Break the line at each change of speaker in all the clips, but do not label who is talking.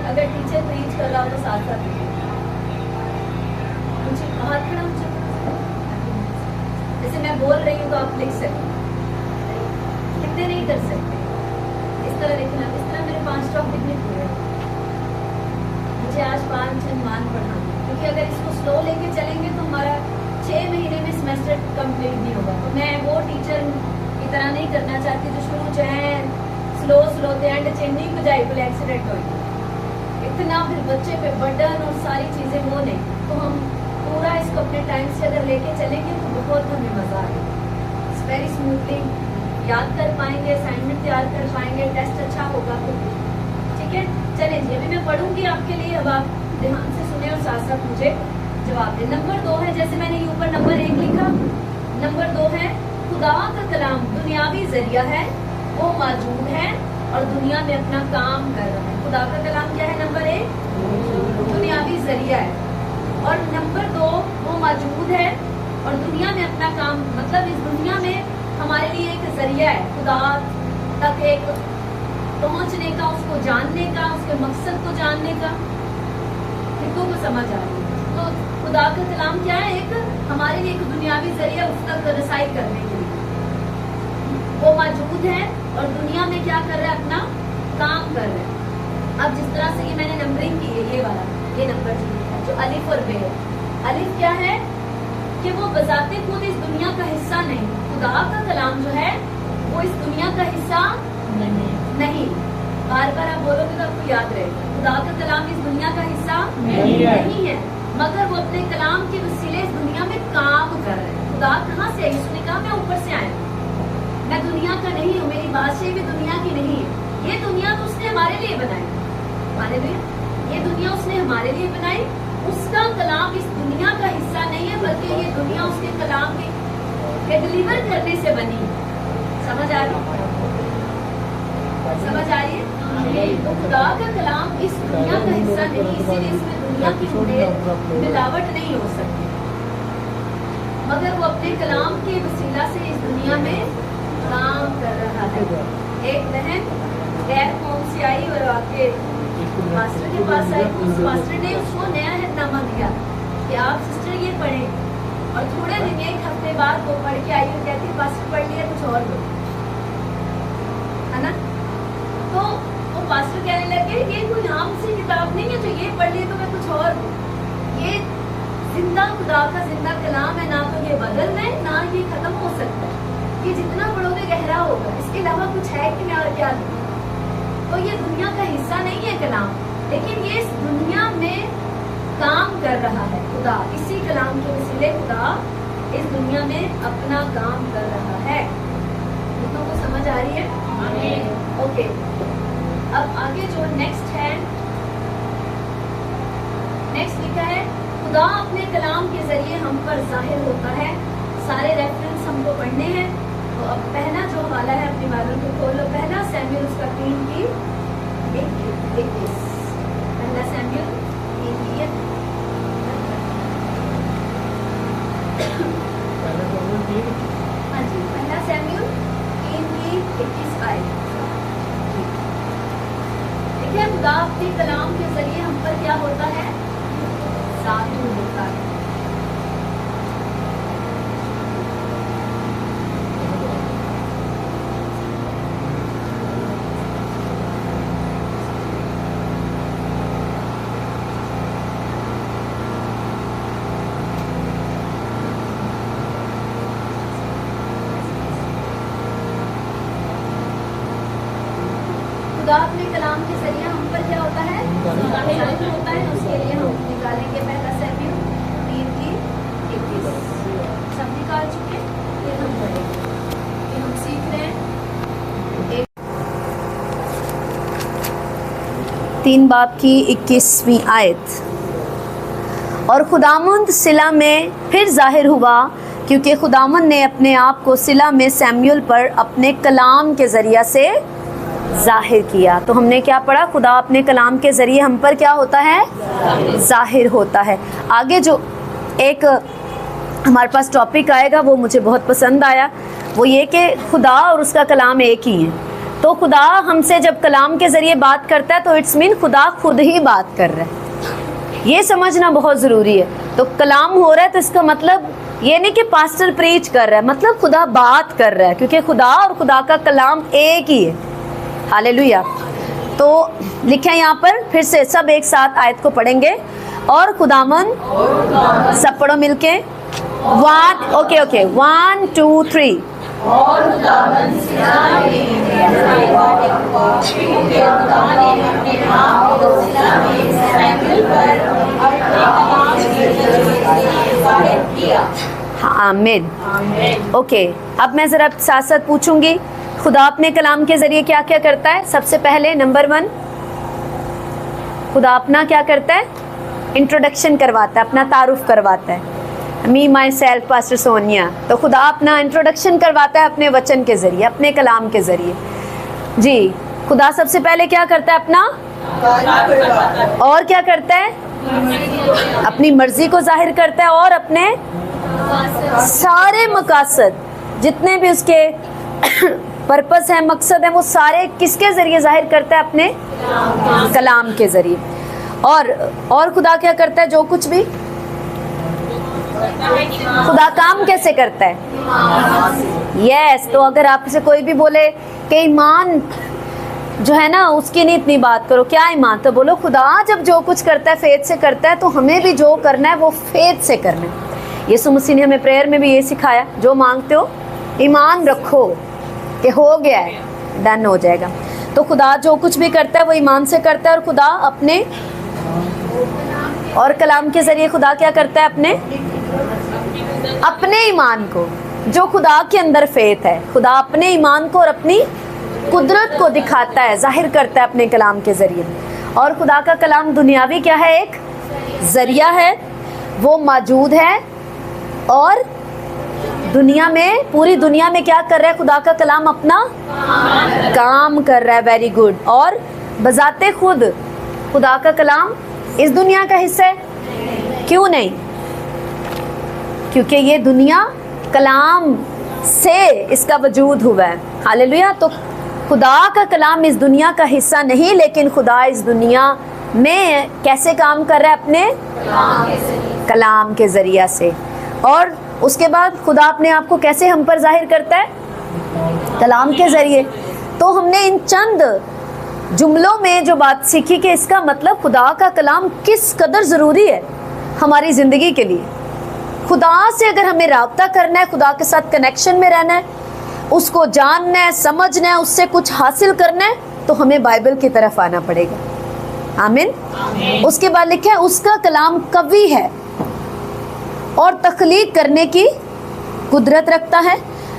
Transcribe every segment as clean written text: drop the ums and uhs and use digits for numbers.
अगर teacher preach कर रहा हो तो साथ साथ मुझे हाथ खड़ा मुझे, जैसे मैं बोल रही हूँ तो आप लिख सकते, कितने नहीं कर सकते, इस तरह लिखना। इस तरह मेरे 5 टॉपिक नहीं पूरे, मुझे आज 5 अनुमान पढ़ा, क्योंकि अगर इसको स्लो लेके चलेंगे तो हमारा 6 महीने में सेमेस्टर कंप्लीट नहीं होगा। तो मैं वो टीचर की तरह नहीं करना चाहती जो शुरू चाहे स्लो स्लो थे एंड चेंजिंग बजाई बोले एक्सीडेंट हो, इतना फिर बच्चे पे बर्डन और सारी चीजें वो नहीं। तो हम पूरा इसको अपने टाइम से अगर लेके चलेंगे तो बहुत हमें मजा आएगा, वेरी स्मूथली याद कर पाएंगे, असाइनमेंट तैयार कर पाएंगे, टेस्ट अच्छा होगा। तो ठीक है, चलें जी, अभी मैं पढ़ूंगी आपके लिए, अब आप ध्यान से सुने और साथ साथ मुझे जवाब दें। नंबर 2 है, जैसे मैंने ये ऊपर नंबर 1 लिखा, नंबर 2 है खुदा का कलाम दुनियावी जरिया है, वो मौजूद है और दुनिया में अपना काम कर रहा है। खुदा का कलाम क्या है? नंबर 1 दुनियावी जरिया है, और नंबर 2 वो मौजूद है और दुनिया में अपना काम, मतलब इस दुनिया में हमारे लिए एक जरिया है खुदा तक एक पहुंचने का, उसको जानने का, उसके मकसद को जानने का। हितों को समझ आ रही है? तो खुदा का कलाम क्या है? एक हमारे लिए एक दुनियावी जरिया उस तक रसाई करने के लिए। वो मौजूद है और दुनिया में क्या कर रहा है? अपना काम कर रहा है। अब जिस तरह से ये मैंने नंबरिंग की है, ये वाला, ये नंबर जो अलिफ और बे है। अलिफ क्या है कि वो बजाते खुद इस दुनिया का हिस्सा नहीं। खुदा का कलाम जो है वो इस दुनिया का हिस्सा नहीं। बार बार आप बोलोगे तो आपको याद रहेगा, खुदा का कलाम इस दुनिया का हिस्सा नहीं है, मगर वो अपने कलाम के वसीले इस दुनिया में काम कर रहे हैं। खुदा कहाँ से आई? उसने कहा मैं ऊपर से आया, मैं दुनिया का नहीं हूँ, मेरी बादशाही भी दुनिया की नहीं है। ये दुनिया तो उसने हमारे लिए बनाई, हमारे लिए ये दुनिया उसने हमारे लिए बनाई। उसका कलाम इस दुनिया का हिस्सा नहीं है, बल्कि ये दुनिया उसके कलाम के डिलीवर करने से बनी। समझ आ रही है? समझ आ रही है? तो खुदा का कलाम इस दुनिया का हिस्सा नहीं, इसीलिए इसमें दुनिया की मिलावट नहीं हो सकती, मगर वो अपने कलाम के वसीला से इस दुनिया में काम कर रहा है। एक बहन गैर कौम से आई और आके मास्टर के पास आई, उस मास्टर ने उसको नया हितनामा दिया कि आप सिस्टर ये पढ़े, और थोड़े दिन, 1 हफ्ते बाद वो पढ़ के आई और कहती मास्टर पढ़ लिया, कुछ और दो, है ना? तो वो मास्टर कहने लगे ये कोई आम सी किताब नहीं है जो ये पढ़ लिए तो मैं कुछ और दूं। ये जिंदा खुदा का जिंदा कलाम है, ना तो ये बदल में ना ये खत्म हो सकता है, ये जितना पढ़ोगे गहरा होगा, इसके अलावा कुछ है कि मैं और क्या दूं? तो ये दुनिया का हिस्सा नहीं है कलाम, लेकिन ये इस दुनिया में काम कर रहा है खुदा। इसी कलाम के वसीले खुदा इस दुनिया में अपना काम कर रहा है। दोनों को समझ आ रही है? ओके, अब आगे जो नेक्स्ट है, नेक्स्ट लिखा है खुदा अपने कलाम के जरिए हम पर जाहिर होता है। सारे रेफरेंस हमको पढ़ने हैं। तो अब पहला जो हवाला है, अपनी बाइबल को खोलो, पहला सैमुएल उसका 3 की 21। पहला सैमुएल 3 की 21। हाँ जी, पहला सैमुएल 3 की 21 आयत। देखिए, खुदा अपने कलाम के जरिए हम पर क्या होता है? जाहिर होता है। खुदा अपने कलाम के जरिए हम पर क्या होता है? जाहिर होता है। उसके लिए हम निकालेंगे पहला सैमुएल 3 की 21। सब निकाल चुके, फिर हम पढ़ेंगे, ये हम सीख रहे हैं 3 बाब की 21वीं आयत। और खुदावंद सिला में फिर जाहिर हुआ, क्योंकि खुदावंद ने अपने आप को सिला में सैमुएल पर अपने कलाम के जरिया से जाहिर किया। तो हमने क्या पढ़ा? खुदा अपने कलाम के ज़रिए हम पर क्या होता है? जाहिर होता है। आगे जो एक हमारे पास टॉपिक आएगा वो मुझे बहुत पसंद आया, वो ये कि खुदा और उसका कलाम एक ही है। तो खुदा हमसे जब कलाम के जरिए बात करता है तो इट्स मीन खुदा खुद ही बात कर रहा है। ये समझना बहुत ज़रूरी है। तो कलाम हो रहा है तो इसका मतलब ये नहीं कि पास्टर प्रीच कर रहा है, मतलब खुदा बात कर रहा है, क्योंकि खुदा और खुदा का कलाम एक ही है। हालेलुया। तो लिखे यहाँ पर, फिर से सब एक साथ आयत को पढ़ेंगे। और खुदावन, सब पढ़ो मिलके। One, okay okay, 1 2 3।
और खुदावन सिला में अपने आप को सिला में सैमुएल पर अपने कलाम के जरिए जाहिर किया।
हाँ, आमीन। ओके, अब मैं ज़रा साथ साथ पूछूंगी, खुदा अपने कलाम के ज़रिए क्या क्या करता है। सबसे पहले नंबर 1, खुदा अपना क्या करता है? इंट्रोडक्शन करवाता है, अपना तारुफ करवाता है। मी माई सेल्फ पास्टर सोनिया। तो खुदा अपना इंट्रोडक्शन करवाता है अपने वचन के ज़रिए, अपने कलाम के ज़रिए। जी, खुदा सबसे पहले क्या करता है? अपना, और क्या करता है? अपनी मर्जी को जाहिर करता है और अपने सारे मकासद, जितने भी उसके पर्पस है, मकसद है, वो सारे किसके ज़रिए जाहिर करता है? अपने कलाम के ज़रिए। और खुदा क्या करता है? जो कुछ भी खुदा काम कैसे करता है? यस। तो अगर आपसे कोई भी बोले कि ईमान जो है ना उसकी नहीं इतनी बात करो, क्या ईमान? तो बोलो खुदा जब जो कुछ करता है फेथ से करता है, तो हमें भी जो करना है वो फेथ से करना है। यीशु मसीह ने हमें प्रेयर में भी ये सिखाया, जो मांगते हो ईमान रखो कि हो गया है, डन हो जाएगा। तो खुदा जो कुछ भी करता है वो ईमान से करता है। और खुदा अपने और कलाम के ज़रिए खुदा क्या करता है? अपने ईमान को, जो खुदा के अंदर फेथ है, खुदा अपने ईमान को और अपनी कुदरत को दिखाता है, जाहिर करता है अपने कलाम के ज़रिए। और खुदा का कलाम दुनियावी क्या है? एक ज़रिया है, वो मौजूद है और दुनिया में, पूरी दुनिया में क्या कर रहा है? खुदा का कलाम अपना काम कर रहा है। Very good. और बजाते खुद खुदा का कलाम इस दुनिया का हिस्सा है? क्यों नहीं? क्योंकि ये दुनिया कलाम से इसका वजूद हुआ है। हालेलुया। तो खुदा का कलाम इस दुनिया का हिस्सा नहीं, लेकिन खुदा इस दुनिया में कैसे काम कर रहा है? अपने कलाम के ज़रिए से। और उसके बाद खुदा अपने आप को कैसे हम पर जाहिर करता है? कलाम के ज़रिए। तो हमने इन चंद जुमलों में जो बात सीखी कि इसका मतलब खुदा का कलाम किस कदर ज़रूरी है हमारी ज़िंदगी के लिए। खुदा से अगर हमें राब्ता करना है, खुदा के साथ कनेक्शन में रहना है, उसको जानना है, समझना है, उससे कुछ हासिल करना है, तो हमें बाइबल की तरफ आना पड़ेगा। आमीन। उसके बाद लिखा है उसका कलाम कवि है और तख्लीक करने की कुदरत रखता है।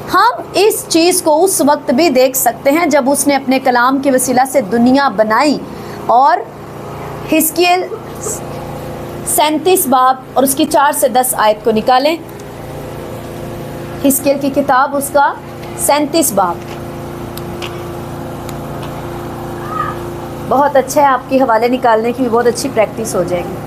हम इस चीज़ को उस वक्त भी देख सकते हैं जब उसने अपने कलाम के वसीला से दुनिया बनाई। और हिस्कियल 37 बाब और उसकी 4 से 10 आयत को निकालें। हिस्कियल की किताब, उसका 37 बाब बहुत अच्छा है, आपकी हवाले निकालने की भी बहुत अच्छी प्रैक्टिस हो जाएगी।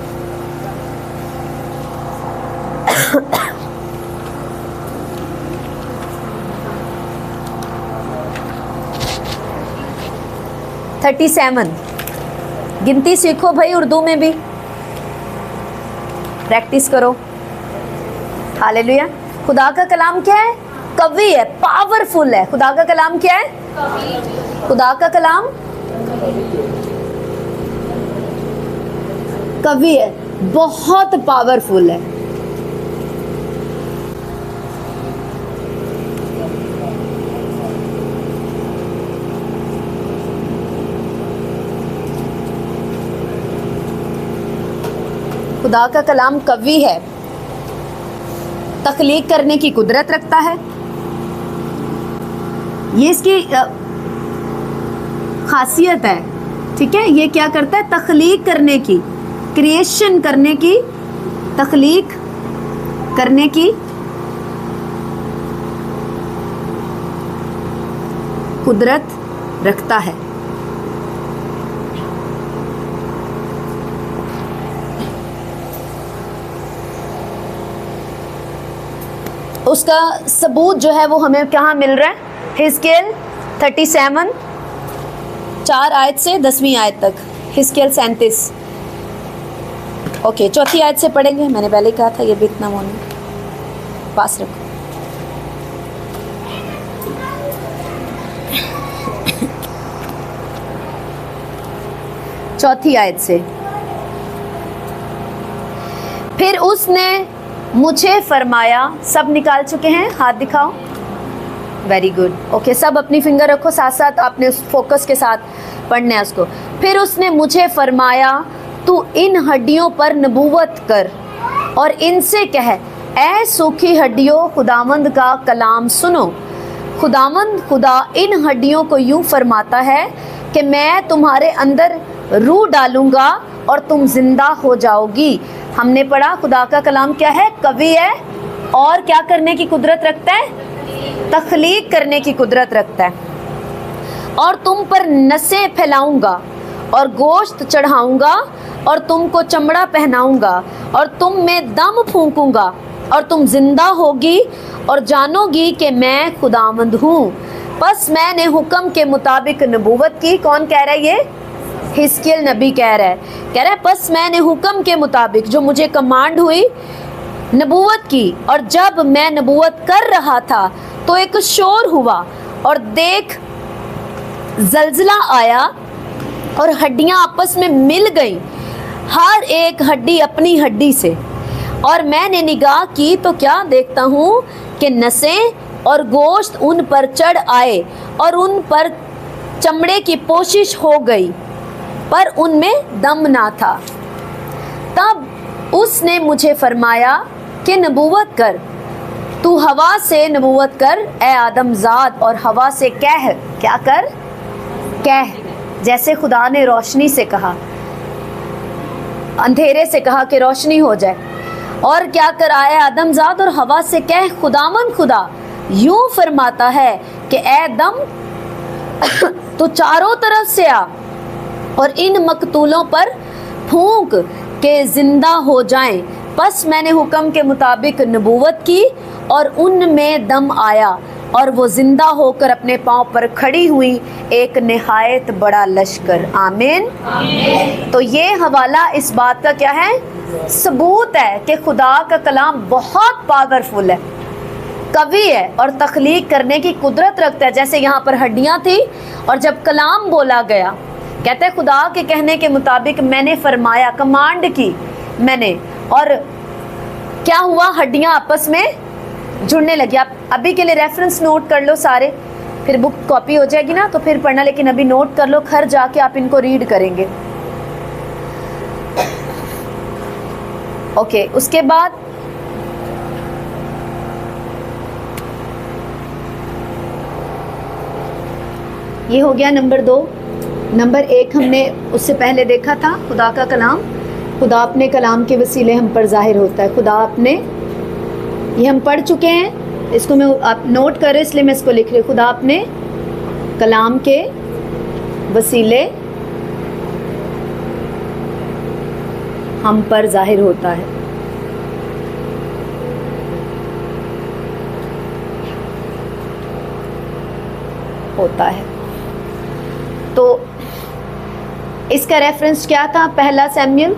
थर्टी 37 गिनती सीखो भाई, उर्दू में भी प्रैक्टिस करो। हालेलुया। खुदा का कलाम क्या है? कवि है, पावरफुल है। खुदा का कलाम क्या है? खुदा का कलाम कवि है, बहुत पावरफुल है। खुदा का कलाम कवि है, तख्लीक करने की कुदरत रखता है। ये इसकी खासियत है। ठीक है, ये क्या करता है? तख्लीक करने की, क्रिएशन करने की, तख्लीक करने की कुदरत रखता है। उसका सबूत जो है वो हमें कहाँ मिल रहा है? हिस्कियल 37
4 आयत से 10वीं आयत तक, हिस्कियल 37। ओके, चौथी आयत से पढ़ेंगे। मैंने पहले कहा था ये भी इतना वो नहीं, पास रखो। चौथी आयत से, फिर उसने मुझे फरमाया। सब निकाल चुके हैं? हाथ दिखाओ। Very good. ओके, सब अपनी फिंगर रखो साथ साथ, आपने उस फोकस के साथ पढ़ना है उसको। फिर उसने मुझे फरमाया, तू इन हड्डियों पर नबूवत कर और इनसे कह, ऐ सूखी हड्डियों, खुदावंद का कलाम सुनो। खुदावंद खुदा इन हड्डियों को यूं फरमाता है कि मैं तुम्हारे अंदर रूह डालूंगा और तुम जिंदा हो जाओगी। हमने पढ़ा खुदा का कलाम क्या है? कवि है और क्या करने की कुदरत रखता है? तख्लीक करने की कुदरत रखता है। और तुम पर नसें फैलाऊंगा और गोश्त चढ़ाऊंगा और तुमको चमड़ा पहनाऊंगा और तुम में दम फूंकूंगा और तुम जिंदा होगी और जानोगी कि मैं खुदावंद हूँ। बस मैंने हुक्म के मुताबिक नबूवत की। कौन कह रहा है ये? हिस्कियल नबी कह रहा है बस मैंने हुक्म के मुताबिक जो मुझे कमांड हुई नबूवत की। और जब मैं नबूवत कर रहा था तो एक शोर हुआ और देख जलजला आया और हड्डियां आपस में मिल गईं, हर एक हड्डी अपनी हड्डी से। और मैंने निगाह की तो क्या देखता हूँ कि नसें और गोश्त उन पर चढ़ आए और उन पर चमड़े की पोशिश हो गई, पर उनमें दम ना था। तब उसने मुझे फरमाया कि नबूवत कर, तू हवा से नबूवत कर ए आदमजाद, और हवा से कह। क्या कर? कह। जैसे खुदा ने रोशनी से कहा, अंधेरे से कहा कि रोशनी हो जाए। और क्या कर आए आदमजाद, और हवा से कह, खुदावन खुदा यूं फरमाता है कि ए दम तो चारों तरफ से आ और इन मकतूलों पर फूंक के जिंदा हो जाएं। बस मैंने हुक्म के मुताबिक नबूवत की और उनमें दम आया और वो जिंदा होकर अपने पांव पर खड़ी हुई, एक निहायत बड़ा लश्कर। आमीन। तो ये हवाला इस बात का क्या है? सबूत है कि खुदा का कलाम बहुत पावरफुल है, कवि है और तख्लीक करने की कुदरत रखता है। जैसे यहाँ पर हड्डियाँ थी और जब कलाम बोला गया, कहते हैं खुदा के कहने के मुताबिक मैंने फरमाया, कमांड की मैंने, और क्या हुआ? हड्डियाँ आपस में जुड़ने लगी। आप अभी के लिए रेफरेंस नोट कर लो सारे, फिर बुक कॉपी हो जाएगी ना तो फिर पढ़ना, लेकिन अभी नोट कर लो, घर जाके आप इनको रीड करेंगे। ओके, उसके बाद ये हो गया नंबर 2। नंबर 1 हमने उससे पहले देखा था, खुदा का कलाम। खुदा अपने कलाम के वसीले हम पर जाहिर होता है। खुदा अपने, ये हम पढ़ चुके हैं, इसको मैं आप नोट कर रहे इसलिए मैं इसको लिख रही हूँ। खुदा अपने कलाम के वसीले हम पर जाहिर होता है। होता है। तो इसका रेफरेंस क्या था? पहला सैमुएल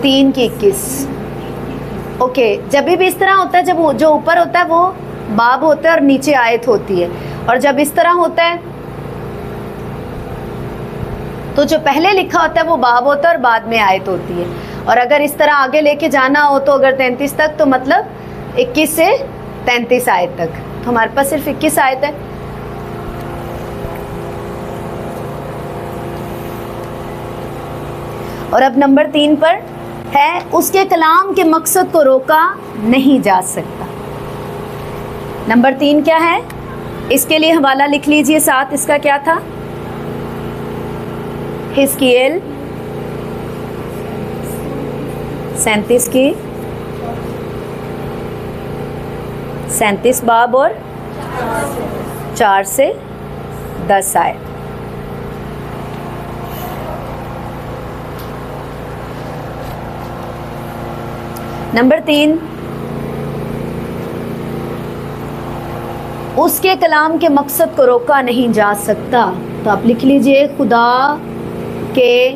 3:21। ओके, जब भी इस तरह होता है, जब वो जो ऊपर होता है वो बाब होता है और नीचे आयत होती है, और जब इस तरह होता है तो जो पहले लिखा होता है वो बाब होता है और बाद में आयत होती है। और अगर इस तरह आगे लेके जाना हो तो अगर 33 तक, तो मतलब 21 से 33 आयत तक, तो हमारे पास सिर्फ 21 आयत है। और अब नंबर 3 पर है, उसके कलाम के मकसद को रोका नहीं जा सकता। नंबर 3 क्या है? इसके लिए हवाला लिख लीजिए साथ। इसका क्या था? हिस्कियल 37 की 37 बाब और 4 से 10 आयत। नंबर 3, उसके कलाम के मकसद को रोका नहीं जा सकता। तो आप लिख लीजिए, खुदा के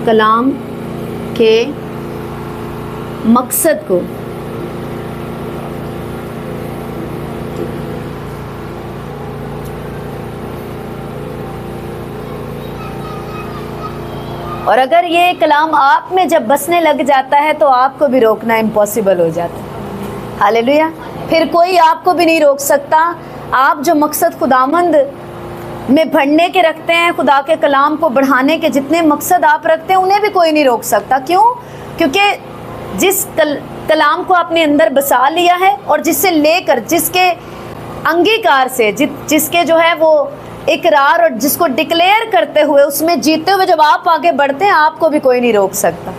कलाम के मकसद को और अगर ये कलाम आप में जब बसने लग जाता है तो आपको भी रोकना इम्पॉसिबल हो जाता है। हालेलुया। फिर कोई आपको भी नहीं रोक सकता। आप जो मकसद खुदामंद में बढ़ने के रखते हैं, खुदा के कलाम को बढ़ाने के जितने मकसद आप रखते हैं, उन्हें भी कोई नहीं रोक सकता। क्यों? क्योंकि जिस कलाम को आपने अंदर बसा लिया है और जिससे लेकर, जिसके अंगीकार से, जिसके जो है वो इकरार और जिसको डिक्लेयर करते हुए उसमें जीते हुए जब आप आगे बढ़ते हैं, आपको भी कोई नहीं रोक सकता,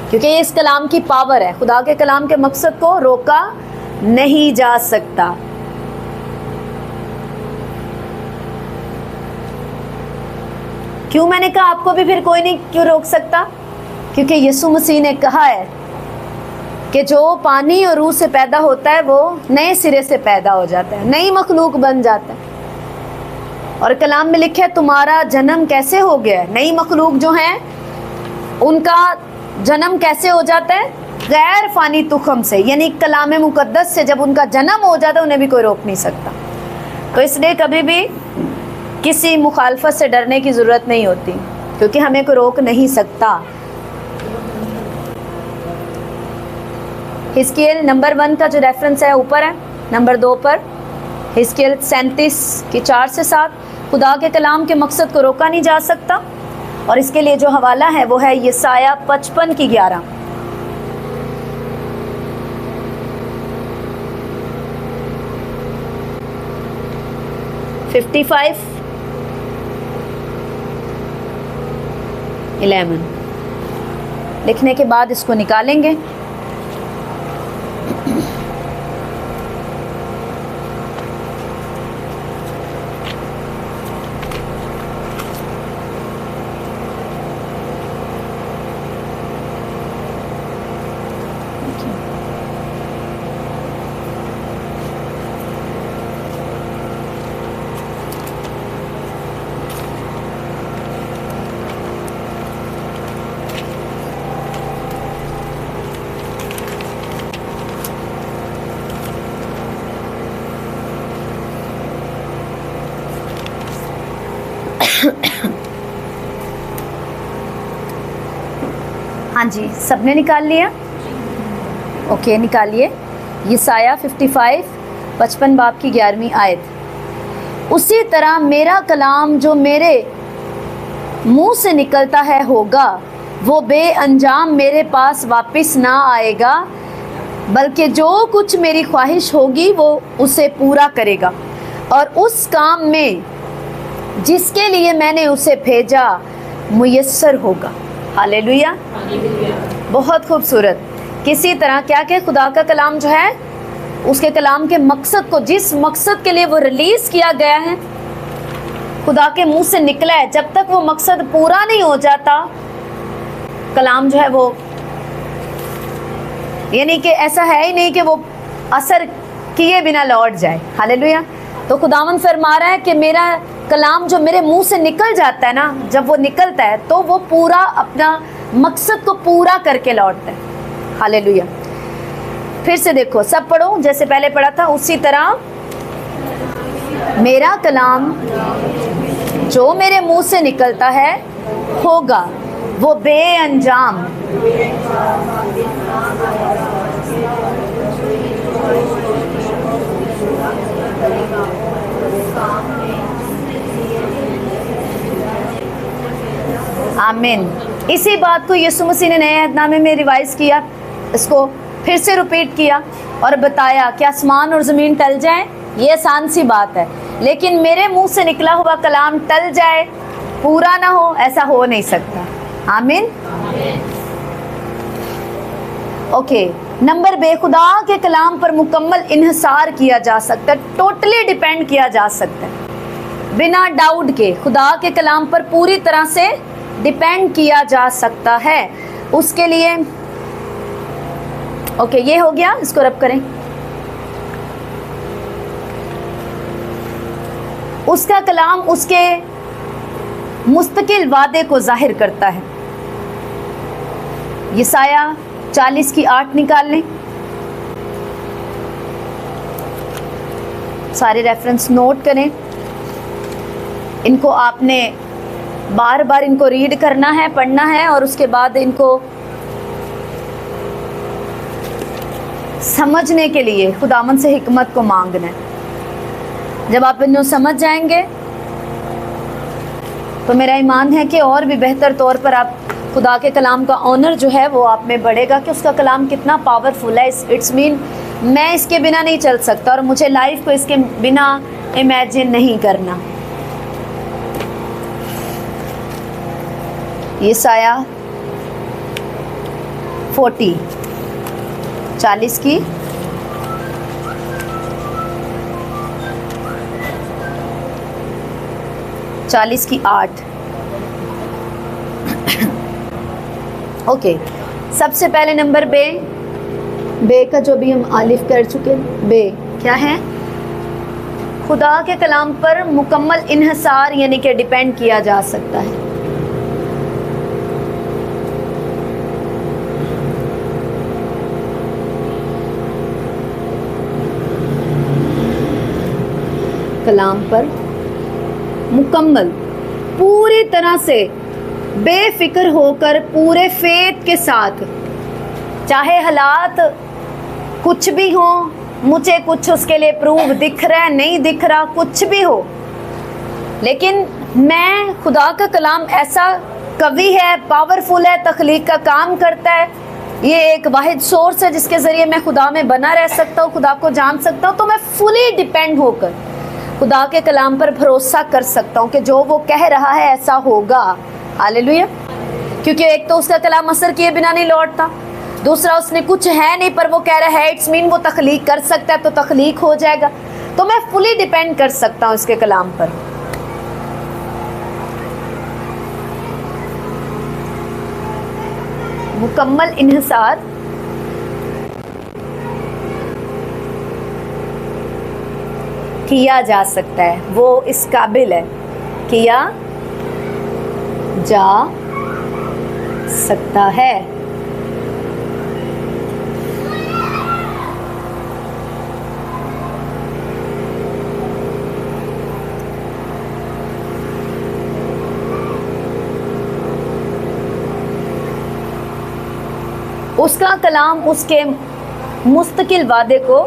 क्योंकि ये इस कलाम की पावर है। खुदा के कलाम के मकसद को रोका नहीं जा सकता। क्यों मैंने कहा आपको भी फिर कोई नहीं क्यों रोक सकता? क्योंकि यीशु मसीह ने कहा है कि जो पानी और रूह से पैदा होता है वो नए सिरे से पैदा हो जाता है, नई मखलूक बन जाता है। और कलाम में लिखा है तुम्हारा जन्म कैसे हो गया है। नई मखलूक जो है उनका जन्म कैसे हो जाता है? गैर फानी तुखम से, यानी कलाम मुकद्दस से जब उनका जन्म हो जाता है, उन्हें भी कोई रोक नहीं सकता। तो इसलिए कभी भी किसी मुखालफत से डरने की ज़रूरत नहीं होती, क्योंकि हमें कोई रोक नहीं सकता। हिस्कियल नंबर 1 का जो रेफरेंस है ऊपर है, नंबर 2 पर हिस्कियल 37 की 4 से 7। खुदा के कलाम के मकसद को रोका नहीं जा सकता। और इसके लिए जो हवाला है वो है यसाया 55 की 11। (55) 11 लिखने के बाद इसको निकालेंगे। हाँ जी, सबने निकाल लिया? ओके, निकालिए। यसाया 55 बाब की 11वीं आयत। उसी तरह मेरा कलाम जो मेरे मुंह से निकलता है होगा, वो बेअंजाम मेरे पास वापस ना आएगा, बल्कि जो कुछ मेरी ख्वाहिश होगी वो उसे पूरा करेगा और उस काम में जिसके लिए मैंने उसे भेजा मुयस्सर होगा। हालेलुया, बहुत खूबसूरत। किसी तरह क्या कि खुदा का कलाम जो है, उसके कलाम के मकसद को, जिस मकसद के लिए वो रिलीज़ किया गया है, खुदा के मुंह से निकला है, जब तक वो मकसद पूरा नहीं हो जाता, कलाम जो है वो, यानी कि ऐसा है ही नहीं कि वो असर किए बिना लौट जाए। हालेलुया। तो खुदावन फरमा रहा है कि मेरा कलाम जो मेरे मुंह से निकल जाता है ना, जब वो निकलता है तो वो पूरा अपना मकसद को पूरा करके लौटता है। हालेलुया। फिर से देखो, सब पढ़ो जैसे पहले पढ़ा था। उसी तरह मेरा कलाम जो मेरे मुंह से निकलता है होगा, वो बेअंजाम आमीन। इसी बात को यीशु मसीह ने नए अहदनामे में रिवाइज किया, इसको फिर से रिपीट किया और बताया कि आसमान और ज़मीन टल जाएं, ये आसान सी बात है, लेकिन मेरे मुंह से निकला हुआ कलाम टल जाए, पूरा ना हो, ऐसा हो नहीं सकता। आमीन। ओके, नंबर बे, खुदा के कलाम पर मुकम्मल इन्हिसार किया जा सकता है, टोटली डिपेंड किया जा सकता है, बिना डाउट के खुदा के कलाम पर पूरी तरह से डिपेंड किया जा सकता है। उसके लिए ओके, ये हो गया, इसको रब करें। उसका कलाम उसके मुस्तकिल वादे को जाहिर करता है। यसाया 40 की 8 निकाल लें। सारे रेफरेंस नोट करें। इनको आपने बार बार इनको रीड करना है, पढ़ना है, और उसके बाद इनको समझने के लिए खुदावन से हिकमत को मांगना है। जब आप इन्हें समझ जाएंगे तो मेरा ईमान है कि और भी बेहतर तौर पर आप खुदा के कलाम का ऑनर जो है वो आप में बढ़ेगा कि उसका कलाम कितना पावरफुल है। इट्स मीन मैं इसके बिना नहीं चल सकता और मुझे लाइफ को इसके बिना इमेजिन नहीं करना। यसाया 40 की 8। ओके, सबसे पहले नंबर बे का जो भी हम आलिफ कर चुके, बे क्या है? खुदा के कलाम पर मुकम्मल इन्हसार यानी कि डिपेंड किया जा सकता है। कलाम पर मुकम्मल पूरी तरह से बेफिक्र होकर पूरे फेथ के साथ, चाहे हालात कुछ भी हो, मुझे कुछ उसके लिए प्रूव दिख रहा है नहीं दिख रहा, कुछ भी हो, लेकिन मैं खुदा का कलाम ऐसा कवि है, पावरफुल है, तख्लीक का काम करता है, ये एक वाहिद सोर्स है जिसके ज़रिए मैं खुदा में बना रह सकता हूँ, खुदा को जान सकता हूँ। तो मैं फुली डिपेंड होकर खुदा के कलाम पर भरोसा कर सकता हूँ कि जो वो कह रहा है ऐसा होगा। हालेलुया। क्योंकि एक तो उसका कलाम असर किए बिना नहीं लौटता, दूसरा उसने कुछ है नहीं पर वो कह रहा है, इट्स मीन वो तख्लीक कर सकता है तो तख्लीक हो जाएगा। तो मैं फुली डिपेंड कर सकता हूँ उसके कलाम पर। मुकम्मल इन्हिसार किया जा सकता है, वो इस काबिल है, किया जा सकता है। उसका कलाम उसके मुस्तकिल वादे को,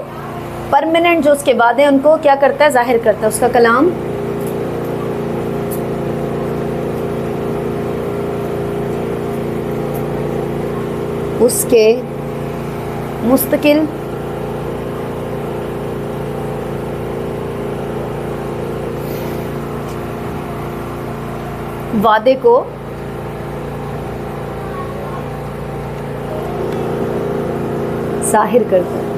परमानेंट जो उसके वादे उनको क्या करता है, जाहिर करता है। उसका कलाम उसके मुस्तकिल वादे को जाहिर करता है।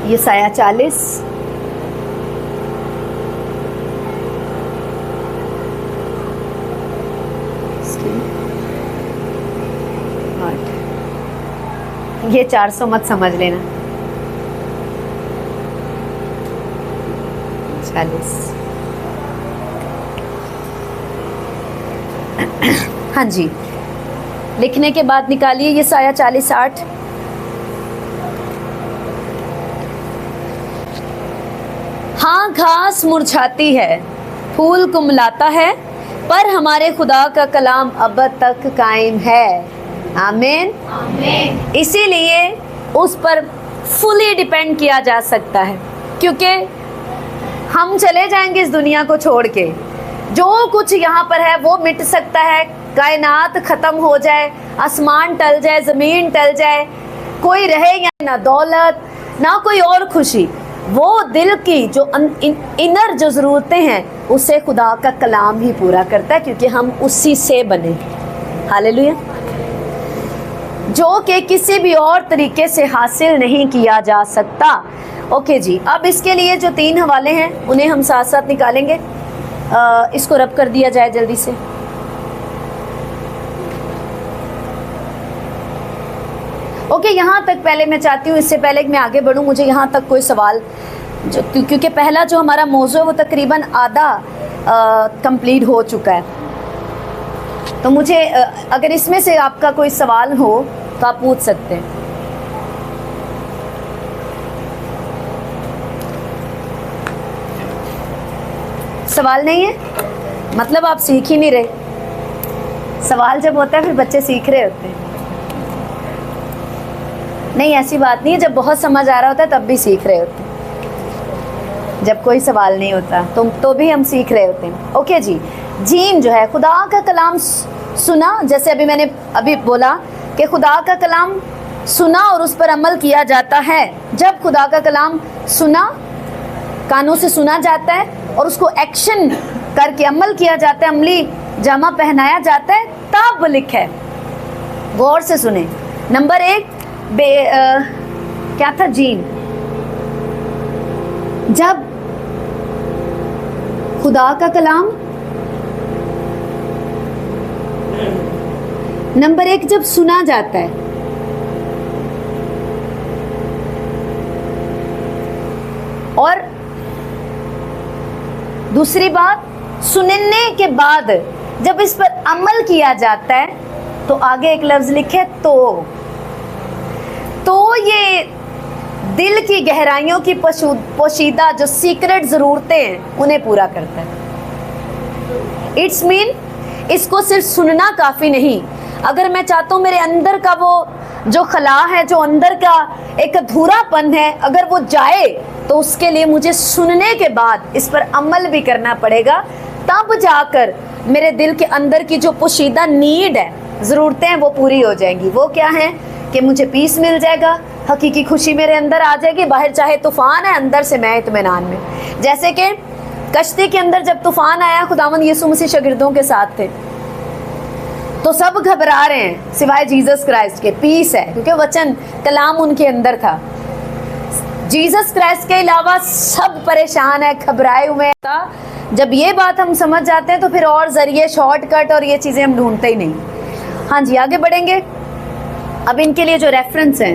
यसाया 40 ये 400 मत समझ लेना, 40। हाँ जी, लिखने के बाद निकालिए यसाया 40:8। हाँ, घास मुरझाती है, फूल कुमलाता है, पर हमारे खुदा का कलाम अब तक कायम है। आमीन।
आमीन।
इसीलिए उस पर फुली डिपेंड किया जा सकता है, क्योंकि हम चले जाएंगे इस दुनिया को छोड़ के, जो कुछ यहाँ पर है वो मिट सकता है, कायनात ख़त्म हो जाए, आसमान टल जाए, ज़मीन टल जाए, कोई रहे या ना दौलत ना कोई और खुशी, वो दिल की जो इनर जो ज़रूरतें हैं उसे खुदा का कलाम ही पूरा करता है, क्योंकि हम उसी से बने। हालेलुया। जो कि किसी भी और तरीके से हासिल नहीं किया जा सकता। ओके जी, अब इसके लिए जो 3 हवाले हैं उन्हें हम साथ साथ निकालेंगे। इसको रब कर दिया जाए जल्दी से। ओके, यहाँ तक पहले मैं चाहती हूँ, इससे पहले कि मैं आगे बढ़ूँ, मुझे यहाँ तक कोई सवाल जो, क्योंकि पहला जो हमारा मौजू है वो तकरीबन आधा कंप्लीट हो चुका है, तो मुझे अगर इसमें से आपका कोई सवाल हो तो आप पूछ सकते हैं। सवाल नहीं है मतलब आप सीख ही नहीं रहे। सवाल जब होता है फिर बच्चे सीख रहे होते हैं। नहीं, ऐसी बात नहीं है, जब बहुत समझ आ रहा होता है तब भी सीख रहे होते हैं, जब कोई सवाल नहीं होता तो भी हम सीख रहे होते हैं। ओके जी, जीन जो है, खुदा का कलाम सुना, जैसे अभी मैंने अभी बोला कि खुदा का कलाम सुना और उस पर अमल किया जाता है। जब खुदा का कलाम सुना, कानों से सुना जाता है और उसको एक्शन करके अमल किया जाता है, अमली जामा पहनाया जाता है, तब लिखा है। गौर से सुने। नंबर 1 क्या था? जीन। जब खुदा का कलाम, नंबर 1 जब सुना जाता है, और दूसरी बात, सुनने के बाद जब इस पर अमल किया जाता है, तो आगे एक लफ्ज लिखे तो ये दिल की गहराइयों की पोशीदा जो सीक्रेट ज़रूरतें हैं उन्हें पूरा करता है। इट्स मीन इसको सिर्फ सुनना काफ़ी नहीं। अगर मैं चाहता हूँ मेरे अंदर का वो जो खला है, जो अंदर का एक अधूरापन है, अगर वो जाए, तो उसके लिए मुझे सुनने के बाद इस पर अमल भी करना पड़ेगा, तब जाकर मेरे दिल के अंदर की जो पोशीदा नीड है, ज़रूरतें हैं, वो पूरी हो जाएंगी। वो क्या है कि मुझे पीस मिल जाएगा, हकीकी खुशी मेरे अंदर आ जाएगी। बाहर चाहे तूफ़ान है, अंदर से मैं इत्मीनान में। जैसे कि कश्ती के अंदर जब तूफ़ान आया, खुदावंद यीशु मसीह शागिर्दों के साथ थे, तो सब घबरा रहे हैं सिवाय जीसस क्राइस्ट के। पीस है क्योंकि वचन कलाम उनके अंदर था। जीसस क्राइस्ट के अलावा सब परेशान है, घबराए हुए था। जब ये बात हम समझ जाते हैं तो फिर और ज़रिए, शॉर्टकट और ये चीज़ें हम ढूंढते ही नहीं। हाँ जी, आगे बढ़ेंगे। अब इनके लिए जो रेफरेंस है,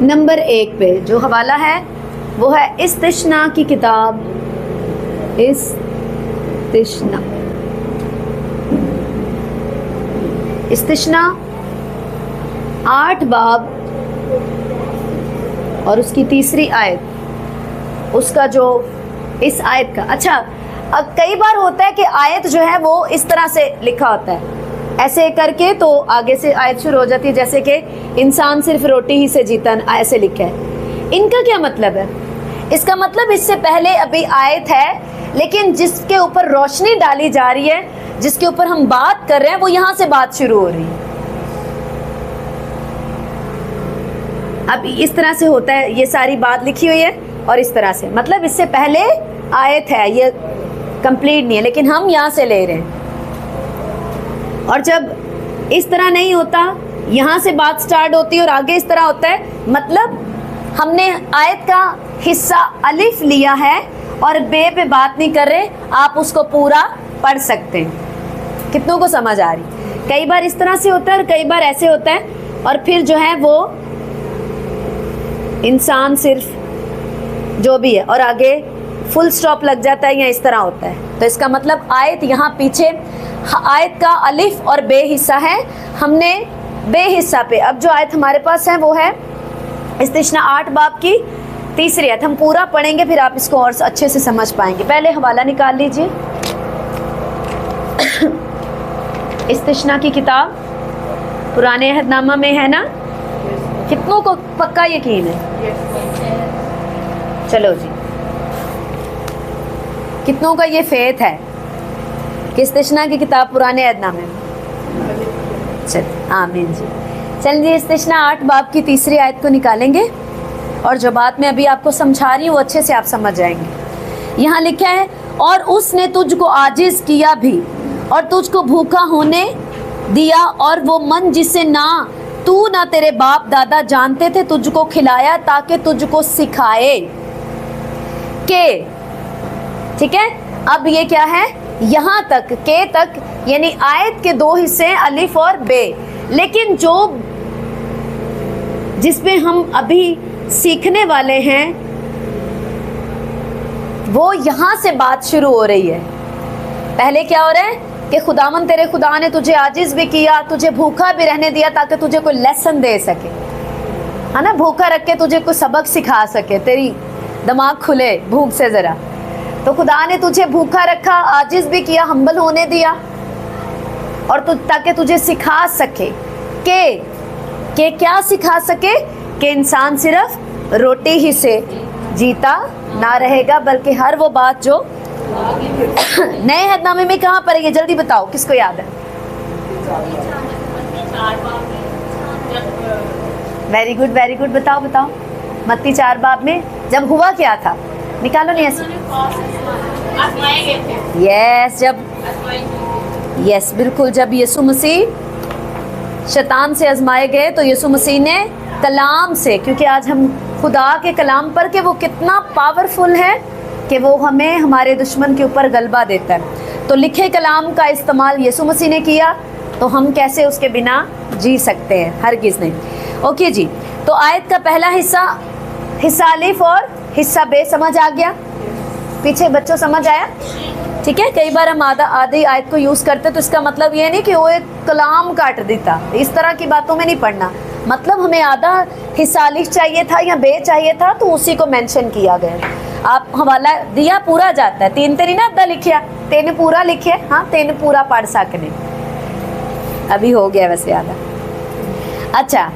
नंबर 1 पे जो हवाला है वो है इस्तिश्ना की किताब, इस्तिश्ना 8 बाब और उसकी 3री आयत, उसका जो इस आयत का, अच्छा अब कई बार होता है कि आयत जो है वो इस तरह से लिखा होता है, ऐसे करके, तो आगे से आयत शुरू हो जाती है, जैसे कि इंसान सिर्फ रोटी ही से जीता, ऐसे लिखा है। इनका क्या मतलब है? इसका मतलब इससे पहले अभी आयत है, लेकिन जिसके ऊपर रोशनी डाली जा रही है, जिसके ऊपर हम बात कर रहे हैं, वो यहाँ से बात शुरू हो रही है। अब इस तरह से होता है, ये सारी बात लिखी हुई है और इस तरह से, मतलब इससे पहले आयत है, ये कंप्लीट नहीं है, लेकिन हम यहाँ से ले रहे हैं। और जब इस तरह नहीं होता, यहाँ से बात स्टार्ट होती है और आगे इस तरह होता है, मतलब हमने आयत का हिस्सा अलिफ लिया है और बे पे बात नहीं कर रहे, आप उसको पूरा पढ़ सकते हैं। कितनों को समझ आ रही? कई बार इस तरह से होता है और कई बार ऐसे होता है, और फिर जो है वो इंसान सिर्फ जो भी है और आगे फुल स्टॉप लग जाता है या इस तरह होता है। तो इसका मतलब आयत यहाँ पीछे, आयत का अलिफ और बे हिस्सा है, हमने बे हिस्सा पे, अब जो आयत हमारे पास है वो है इस्तिश्ना 8 बाब की 3री आयत। हम पूरा पढ़ेंगे, फिर आप इसको और अच्छे से समझ पाएंगे। पहले हवाला निकाल लीजिए। इस्तिश्ना की किताब पुराने अहदनामा में है ना? कितनों को पक्का यकीन है? चलो जी, कितनों का ये फेथ है कि इस्तिश्ना की किताब पुराने अहदनामे में? चल, आमीन जी। चलिए, इस्तिश्ना 8 बाब की 3री आयत को निकालेंगे और जो बात मैं अभी आपको समझा रही हूँ वो अच्छे से आप समझ जाएंगे। यहाँ लिखा है, और उसने तुझको आजिज़ किया भी और तुझको भूखा होने दिया, और वो मन जिसे ना तू ना तेरे बाप दादा जानते थे तुझको खिलाया, ताकि तुझको सिखाए। के, ठीक है। अब ये क्या है, यहाँ तक के तक, यानी आयत के दो हिस्से हैं, अलिफ और बे। लेकिन जो जिसमें हम अभी सीखने वाले हैं वो यहाँ से बात शुरू हो रही है। पहले क्या हो रहा है कि खुदावन तेरे खुदा ने तुझे आजिज भी किया, तुझे भूखा भी रहने दिया ताकि तुझे कोई लेसन दे सके, है ना, भूखा रख के तुझे कोई सबक सिखा सके, तेरी दिमाग खुले भूख से ज़रा। तो खुदा ने तुझे भूखा रखा, आजिज भी किया, हम्बल होने दिया, और ताकि तुझे सिखा सके कि क्या सिखा सके, कि इंसान सिर्फ रोटी ही से जीता ना रहेगा बल्कि हर वो बात जो नए अहदनामे में कहाँ पर है, ये जल्दी बताओ, किसको याद है? वेरी गुड वेरी गुड, बताओ बताओ। मत्ती 4 बाब में जब हुआ क्या था, निकालो नहीं ऐसे। यस, जब यस बिल्कुल, जब यीशु मसीह शैतान से आजमाए गए तो यीशु मसीह ने कलाम से, क्योंकि आज हम खुदा के कलाम पर के वो कितना पावरफुल है कि वो हमें हमारे दुश्मन के ऊपर गलबा देता है, तो लिखे कलाम का इस्तेमाल यीशु मसीह ने किया, तो हम कैसे उसके बिना जी सकते हैं, हरगिज़ नहीं। ओके जी, तो आयत का पहला हिस्सा अलिफ और हिस्सा बे समझ आ गया? पीछे बच्चों समझ आया? ठीक है। कई बार हम आधी आयत को यूज़ करते तो इसका मतलब ये नहीं कि वो एक कलाम काट देता, इस तरह की बातों में नहीं पढ़ना। मतलब हमें आधा हिस्सा अलिफ चाहिए था या बे चाहिए था, तो उसी को मेंशन किया गया। आप हवाला दिया पूरा जाता है, 3 तेरी ना अद्धा लिखिया, तेने पूरा लिखे, हाँ तेने पूरा पढ़ सकने, अभी हो गया वैसे आधा। अच्छा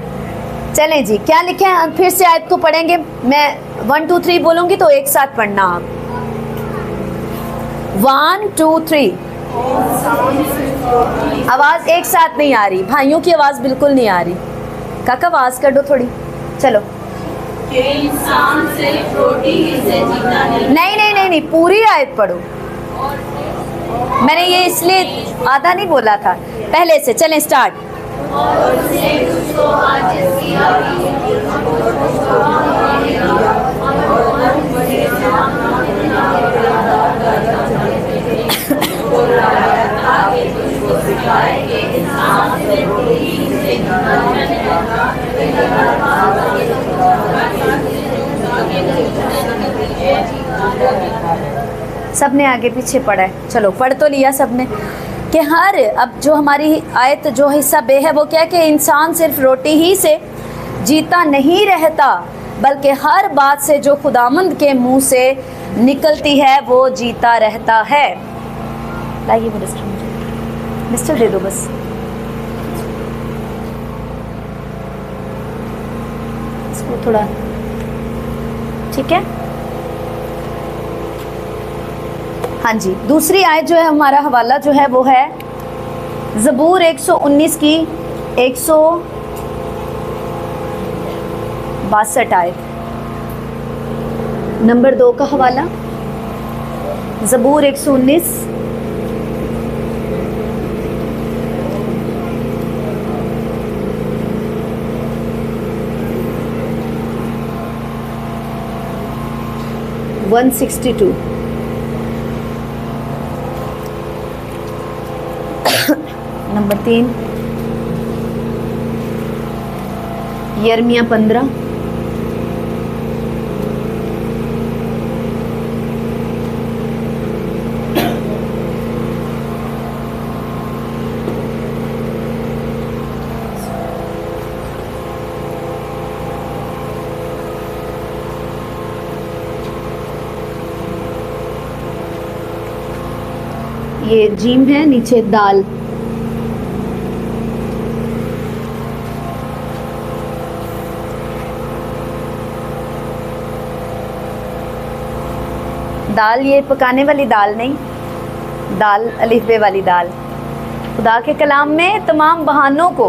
चलें जी, क्या लिखे हैं, फिर से आयत को पढ़ेंगे। मैं 1 2 3 बोलूँगी तो एक साथ पढ़ना आप। 1 2 3। आवाज़ एक साथ नहीं आ रही, भाइयों की आवाज़ बिल्कुल नहीं आ रही। काका आवाज़ कर दो थोड़ी, चलो।
इंसान सिर्फ रोटी ही से जीता
नहीं, पूरी आयत पढ़ो। मैंने ये इसलिए आधा नहीं बोला था, पहले से। चलें स्टार्ट।
और उसने तुझको आजिज़ किया
सबने आगे पीछे पढ़ा है, चलो पढ़ तो लिया सबने कि हर, अब जो हमारी आयत जो हिस्सा बे है वो क्या है कि इंसान सिर्फ रोटी ही से जीता नहीं रहता बल्कि हर बात से जो खुदावंद के मुंह से निकलती है वो जीता रहता है। लाइए मिस्टर दे दो बस, इसको थोड़ा, ठीक है। हाँ जी, दूसरी आयत जो है हमारा हवाला जो है वो है ज़बूर 119 की 162 आयत, नंबर 2 का हवाला। ज़बूर 119 162। नंबर 3 यिर्मयाह 15। ये जीम है, नीचे दाल। दाल ये पकाने वाली दाल नहीं, दाल अलिफ बे वाली दाल। खुदा के कलाम में तमाम बहानों को,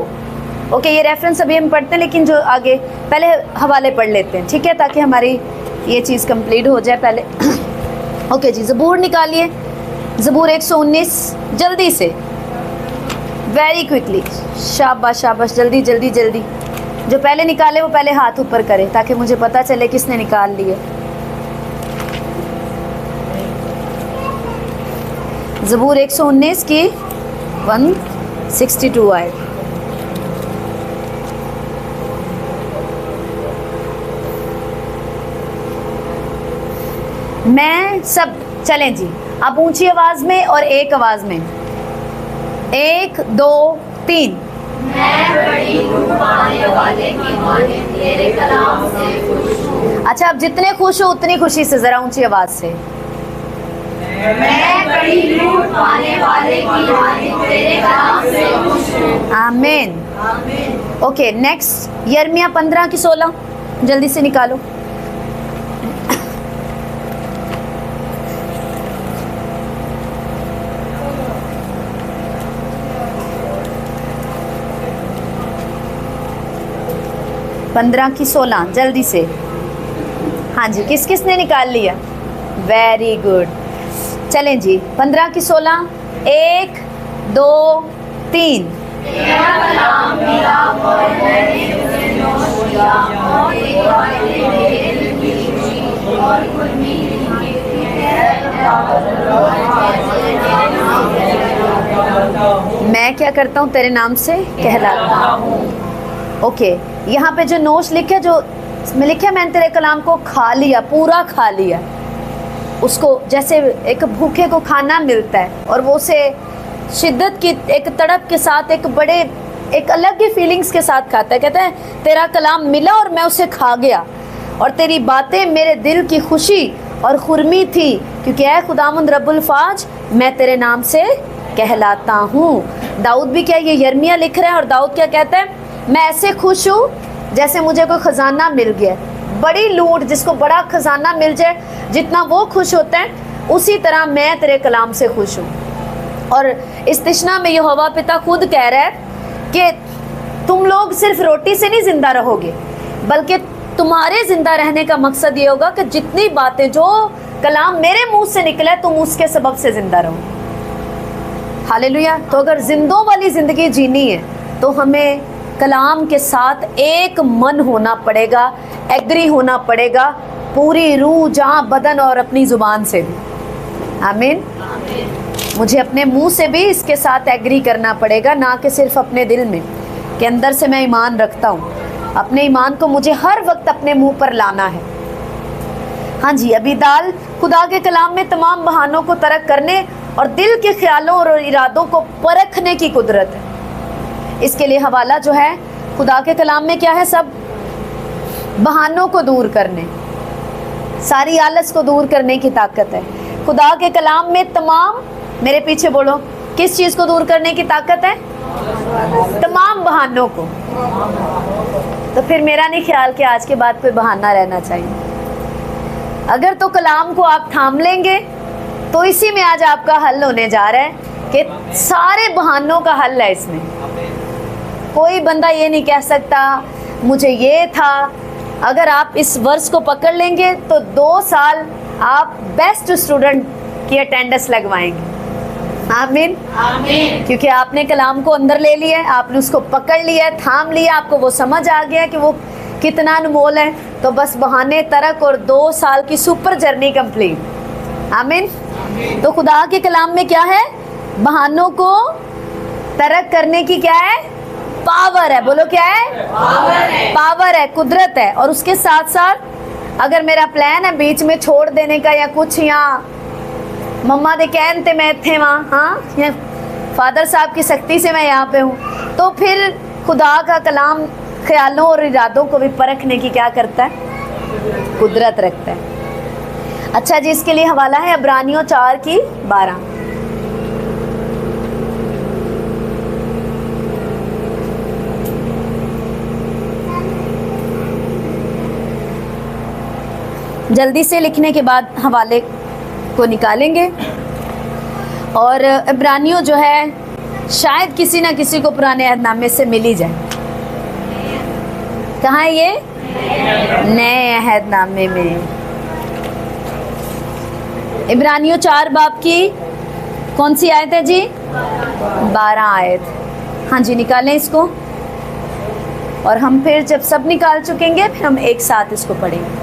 ओके ये रेफरेंस अभी हम पढ़ते हैं लेकिन जो आगे पहले हवाले पढ़ लेते हैं, ठीक है, ताकि हमारी ये चीज़ कंप्लीट हो जाए पहले। ओके जी, ज़बूर निकालिए, ज़बूर 119 जल्दी से, वेरी क्विकली, शाबाश शाबाश, जल्दी जल्दी जल्दी। जो पहले निकाले वो पहले हाथ ऊपर करे ताकि मुझे पता चले किसने निकाल लिए। ज़बूर 119 की 162 आयत। मैं सब चलें जी, आप ऊंची आवाज में और एक आवाज में, 1 2 3।
मैं बड़ी रूह पाने वाले की मानिंद तेरे कलाम से खुश हूँ।
अच्छा, आप जितने खुश हो उतनी खुशी से जरा ऊंची आवाज से।
मैं बड़ी रूह पाने वाले की मानिंद तेरे कलाम से खुश हूँ।
आमीन। ओके, नेक्स्ट यिर्मयाह 15 की 16 जल्दी से निकालो। पंद्रह की 16 जल्दी से। हाँ जी, किस किस ने निकाल लिया? Very good. चलें जी, 15 की 16, 1 2 3।
तेरा कलाम मिला और मैंने उसे नोश किया और एक बातें मेरे दिल की खुशी और खुर्मी
मैं क्या करता हूँ? तेरे नाम से कहलाता हूँ। ओके, यहाँ पे जो नोश लिखा, जो में लिखा मैंने तेरे कलाम को खा लिया, पूरा खा लिया। उसको जैसे एक भूखे को खाना मिलता है और वो उसे शिद्दत की एक तड़प के साथ, एक अलग ही फीलिंग्स के साथ खाता है। कहता है तेरा कलाम मिला और मैं उसे खा गया और तेरी बातें मेरे दिल की खुशी और खुरमी थी, क्योंकि ऐ खुदावंद रब्बुल फाज मैं तेरे नाम से कहलाता हूँ। दाऊद भी क्या, ये यिर्मयाह लिख रहा है और दाऊद क्या कहता है? मैं ऐसे खुश हूँ जैसे मुझे कोई ख़जाना मिल गया। बड़ी लूट, जिसको बड़ा ख़जाना मिल जाए, जितना वो खुश होता है उसी तरह मैं तेरे कलाम से खुश हूँ। और इस तिश्ना में यहोवा पिता खुद कह रहा है कि तुम लोग सिर्फ रोटी से नहीं ज़िंदा रहोगे, बल्कि तुम्हारे ज़िंदा रहने का मकसद ये होगा कि जितनी बातें, जो कलाम मेरे मुंह से निकला तुम उसके सबब से ज़िंदा रहो। हालेलुया। तो अगर जिंदों वाली ज़िंदगी जीनी है तो हमें कलाम के साथ एक मन होना पड़ेगा, एग्री होना पड़ेगा, पूरी रूह, जान, बदन और अपनी ज़ुबान से भी। आमीन। मुझे अपने मुंह से भी इसके साथ एग्री करना पड़ेगा, ना कि सिर्फ अपने दिल में कि अंदर से मैं ईमान रखता हूँ। अपने ईमान को मुझे हर वक्त अपने मुंह पर लाना है। हाँ जी, अभी दाल खुदा के कलाम में तमाम बहानों को तर्क करने और दिल के ख्यालों और इरादों को परखने की कुदरत है। इसके लिए हवाला जो है खुदा के कलाम में क्या है? सब बहानों को दूर करने, सारी आलस को दूर करने की ताकत है। खुदा के कलाम में तमाम, मेरे पीछे बोलो, किस चीज़ को दूर करने की ताकत है? तमाम बहानों को। तो फिर मेरा नहीं ख्याल कि आज के बाद कोई बहाना रहना चाहिए। अगर तो कलाम को आप थाम लेंगे तो इसी में आज आपका हल होने जा रहा है कि सारे बहानों का हल है इसमें। कोई बंदा ये नहीं कह सकता मुझे ये था। अगर आप इस वर्ष को पकड़ लेंगे तो 2 साल आप बेस्ट स्टूडेंट की अटेंडेंस लगवाएंगे। आमीन।
आमीन।
क्योंकि आपने कलाम को अंदर ले लिया है, आपने उसको पकड़ लिया है, थाम लिया, आपको वो समझ आ गया कि वो कितना अनमोल है। तो बस बहाने तरक और 2 साल की सुपर जर्नी कंप्लीट। आमीन। तो खुदा के कलाम में क्या है? बहानों को तरक करने की क्या है? पावर है। बोलो क्या है? पावर है, कुदरत है। और उसके साथ साथ अगर मेरा प्लान है बीच में छोड़ देने का या कुछ, या मम्मा दे कहन ते मैं इत्थे वहाँ, हाँ, या फादर साहब की सख्ती से मैं यहाँ पे हूँ, तो फिर खुदा का कलाम ख्यालों और इरादों को भी परखने की क्या करता है? कुदरत रखता है। अच्छा जी, इसके लिए हवाला है इब्रानियों 4 की 12। जल्दी से लिखने के बाद हवाले को निकालेंगे। और इब्रानियों जो है शायद किसी ना किसी को पुराने अहदनामे से मिल ही जाए। कहाँ है ये? नए अहदनामे में। इब्रानियों 4 बाब की कौन सी आयत है जी? 12 आयत। हाँ जी, निकालें इसको। और हम फिर जब सब निकाल चुकेंगे फिर हम एक साथ इसको पढ़ेंगे।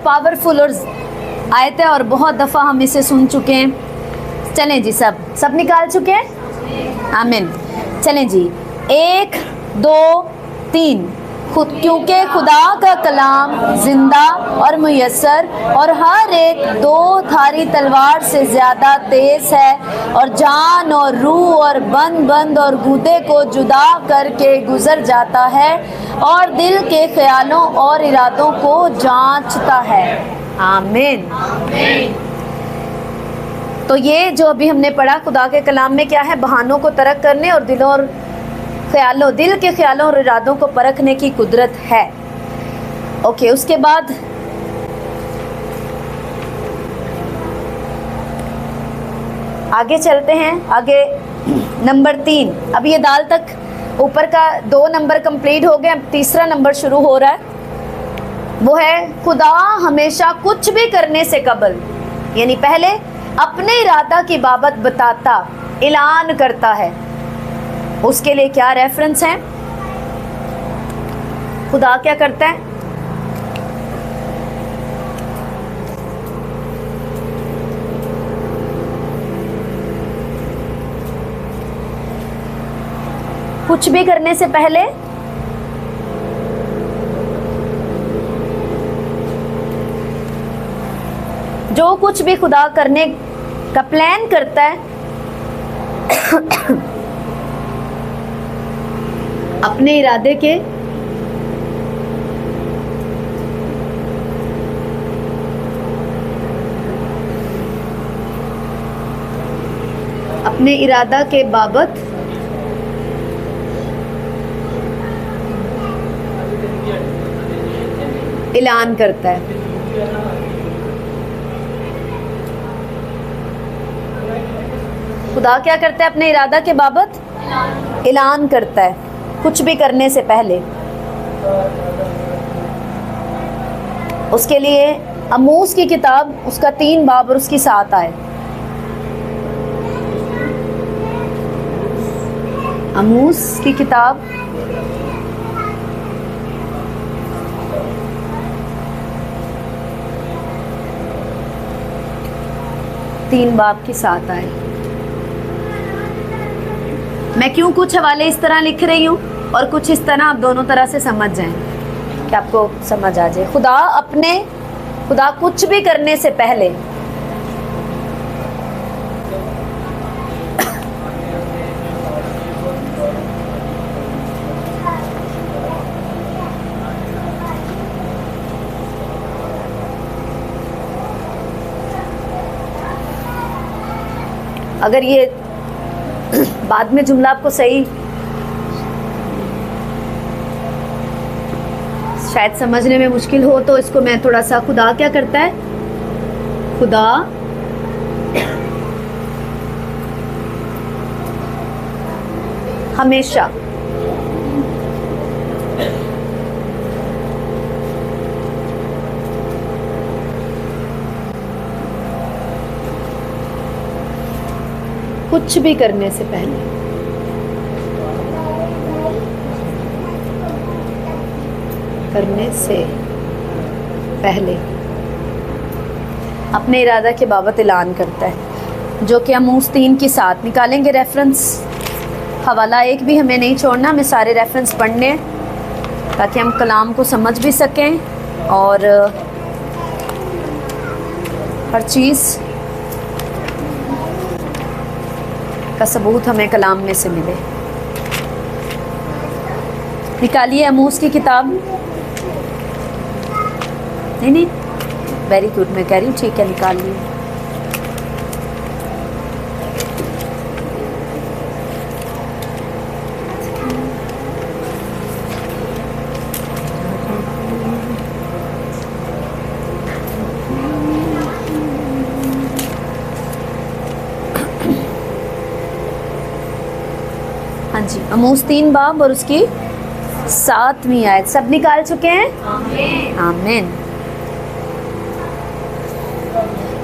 पावरफुल और आयत है और बहुत दफ़ा हम इसे सुन चुके हैं। चलें जी, सब निकाल चुके हैं? आमीन। चलें जी, 1 2 3। क्योंकि खुदा का कलाम जिंदा और मुयस्सर और हर एक 2 धारी तलवार से ज़्यादा तेज़ है और जान और रूह और बंद और गूदे को जुदा करके गुजर जाता है और दिल के ख्यालों और इरादों को जांचता है। आमीन। तो ये जो अभी हमने पढ़ा खुदा के कलाम में क्या है? बहानों को तर्क करने और दिल के ख्यालों और इरादों को परखने की कुदरत है। ओके, उसके बाद आगे चलते हैं। आगे नंबर 3। अब ये दाल तक ऊपर का 2 नंबर कंप्लीट हो गए, अब तीसरा नंबर शुरू हो रहा है। वो है खुदा हमेशा कुछ भी करने से कबल, यानी पहले अपने इरादा की बाबत बताता, ऐलान करता है। उसके लिए क्या रेफरेंस है? खुदा क्या करता है? कुछ भी करने से पहले जो कुछ भी खुदा करने का प्लान करता है अपने इरादे के इरादा के बाबत ऐलान करता है। खुदा क्या करता है? अपने इरादा के बाबत ऐलान करता है कुछ भी करने से पहले। उसके लिए अमूस की किताब उसका 3 बाब और उसकी 7 आयत। अमूस की किताब तीन बाब की 7 आयत। मैं क्यों कुछ हवाले इस तरह लिख रही हूँ और कुछ इस तरह, आप दोनों तरह से समझ जाएं कि आपको समझ आ जाए। खुदा कुछ भी करने से पहले अगर ये बाद में जुमला आपको सही शायद समझने में मुश्किल हो तो इसको मैं थोड़ा सा, खुदा क्या करता है? खुदा हमेशा कुछ भी करने से पहले अपने इरादा के बाबत ऐलान करता है, जो कि अमूस 3 की 7 निकालेंगे रेफरेंस। हवाला 1 भी हमें नहीं छोड़ना, हमें सारे रेफरेंस पढ़ने ताकि हम कलाम को समझ भी सकें और हर चीज़ का सबूत हमें कलाम में से मिले। निकालिए अमूस की किताब। नहीं, वेरी गुड, मैं कह रही हूँ ठीक है, निकाल लिए। हाँ जी, अमूस 3 बाब और उसकी 7वीं आयत। सब निकाल चुके हैं? आमीन। आमीन।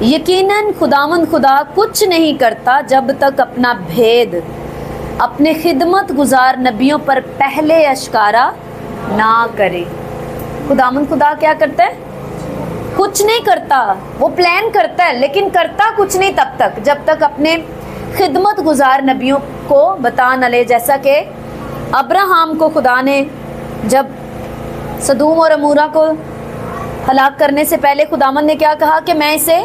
यकीनन खुदावंद खुदा कुछ नहीं करता जब तक अपना भेद अपने खिदमत गुजार नबियों पर पहले अश्कारा ना करे। खुदावंद खुदा क्या करता है? कुछ नहीं करता, वो प्लान करता है लेकिन करता कुछ नहीं तब तक जब तक अपने खिदमत गुजार नबियों को बता न ले। जैसा कि अब्राहम को खुदा ने जब सदूम और अमूरा को हलाक करने से पहले खुदावंद ने क्या कहा कि मैं इसे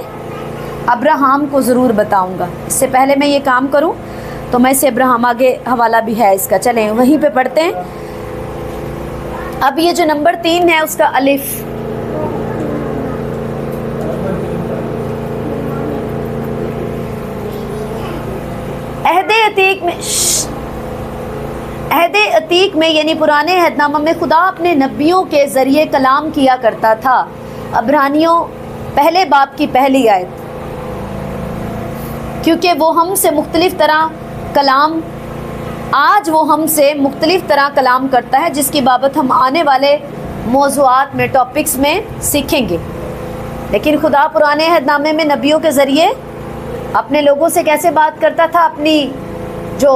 अब्राहम को ज़रूर बताऊंगा, इससे पहले मैं ये काम करूं तो मैं इसे अब्राहम, आगे हवाला भी है इसका, चलें वहीं पे पढ़ते हैं। अब ये जो नंबर 3 है उसका अलिफ, अहदे अतीक में यानी पुराने अहदनामा में खुदा अपने नबियों के ज़रिए कलाम किया करता था। अब्रानियों पहले बाब की पहली आयत, क्योंकि वो हमसे मुख्तलिफ तरह कलाम, आज वो हमसे मुख्तलिफ तरह कलाम करता है, जिसकी बाबत हम आने वाले मौज़ूआत में टॉपिक्स में सीखेंगे। लेकिन खुदा पुराने अहदनामे में नबियों के ज़रिए अपने लोगों से कैसे बात करता था, अपनी जो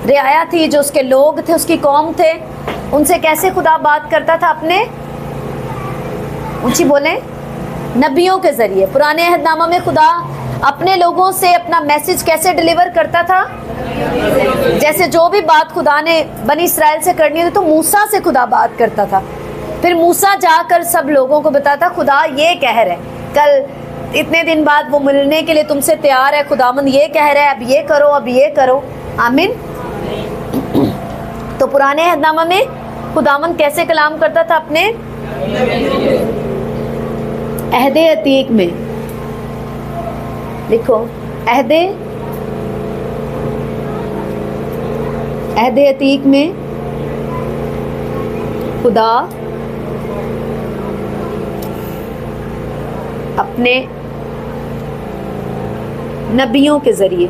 रियाया थी, जो उसके लोग थे, उसकी कौम थे, उनसे कैसे खुदा बात करता था, अपने ऊंची बोलें नबियों के ज़रिए। पुराने अहदनामा में खुदा अपने लोगों से अपना मैसेज कैसे डिलीवर करता था, जैसे जो भी बात खुदा ने बनी इसराइल से करनी थी तो मूसा से खुदा बात करता था, फिर मूसा जाकर सब लोगों को बताता खुदा ये कह रहा है, कल इतने दिन बाद वो मिलने के लिए तुमसे तैयार है, खुदावंद ये कह रहा है, अब ये करो, अब ये करो। आमीन। तो पुराने अहदनामा में खुदावंद कैसे कलाम करता था अपने अहदे अतीक में, लिखो अहदे अतीक में खुदा अपने नबियों के ज़रिए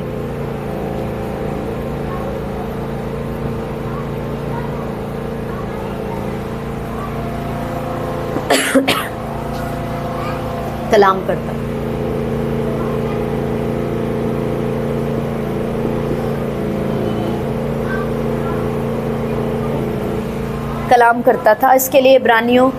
कलाम करता। कलाम करता था। इसके लिए इब्रानियों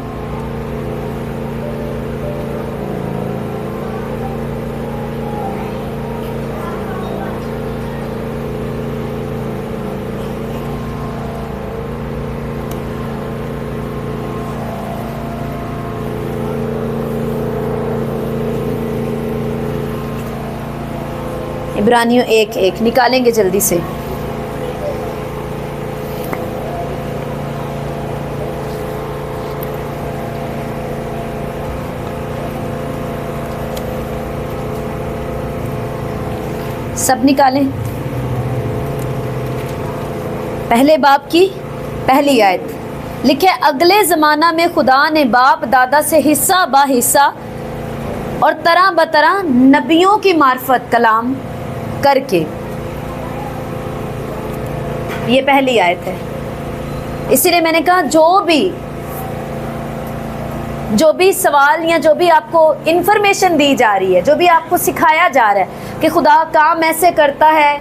इब्रानियों 1:1 निकालेंगे जल्दी से। सब निकालें। पहले बाब की पहली आयत लिखे, अगले ज़माना में खुदा ने बाप दादा से हिस्सा बा हिस्सा और तरह बतरह नबियों की मार्फत कलाम करके, ये पहली आयत है। इसीलिए मैंने कहा जो भी सवाल या जो भी आपको इंफॉर्मेशन दी जा रही है, जो भी आपको सिखाया जा रहा है कि खुदा काम ऐसे करता है,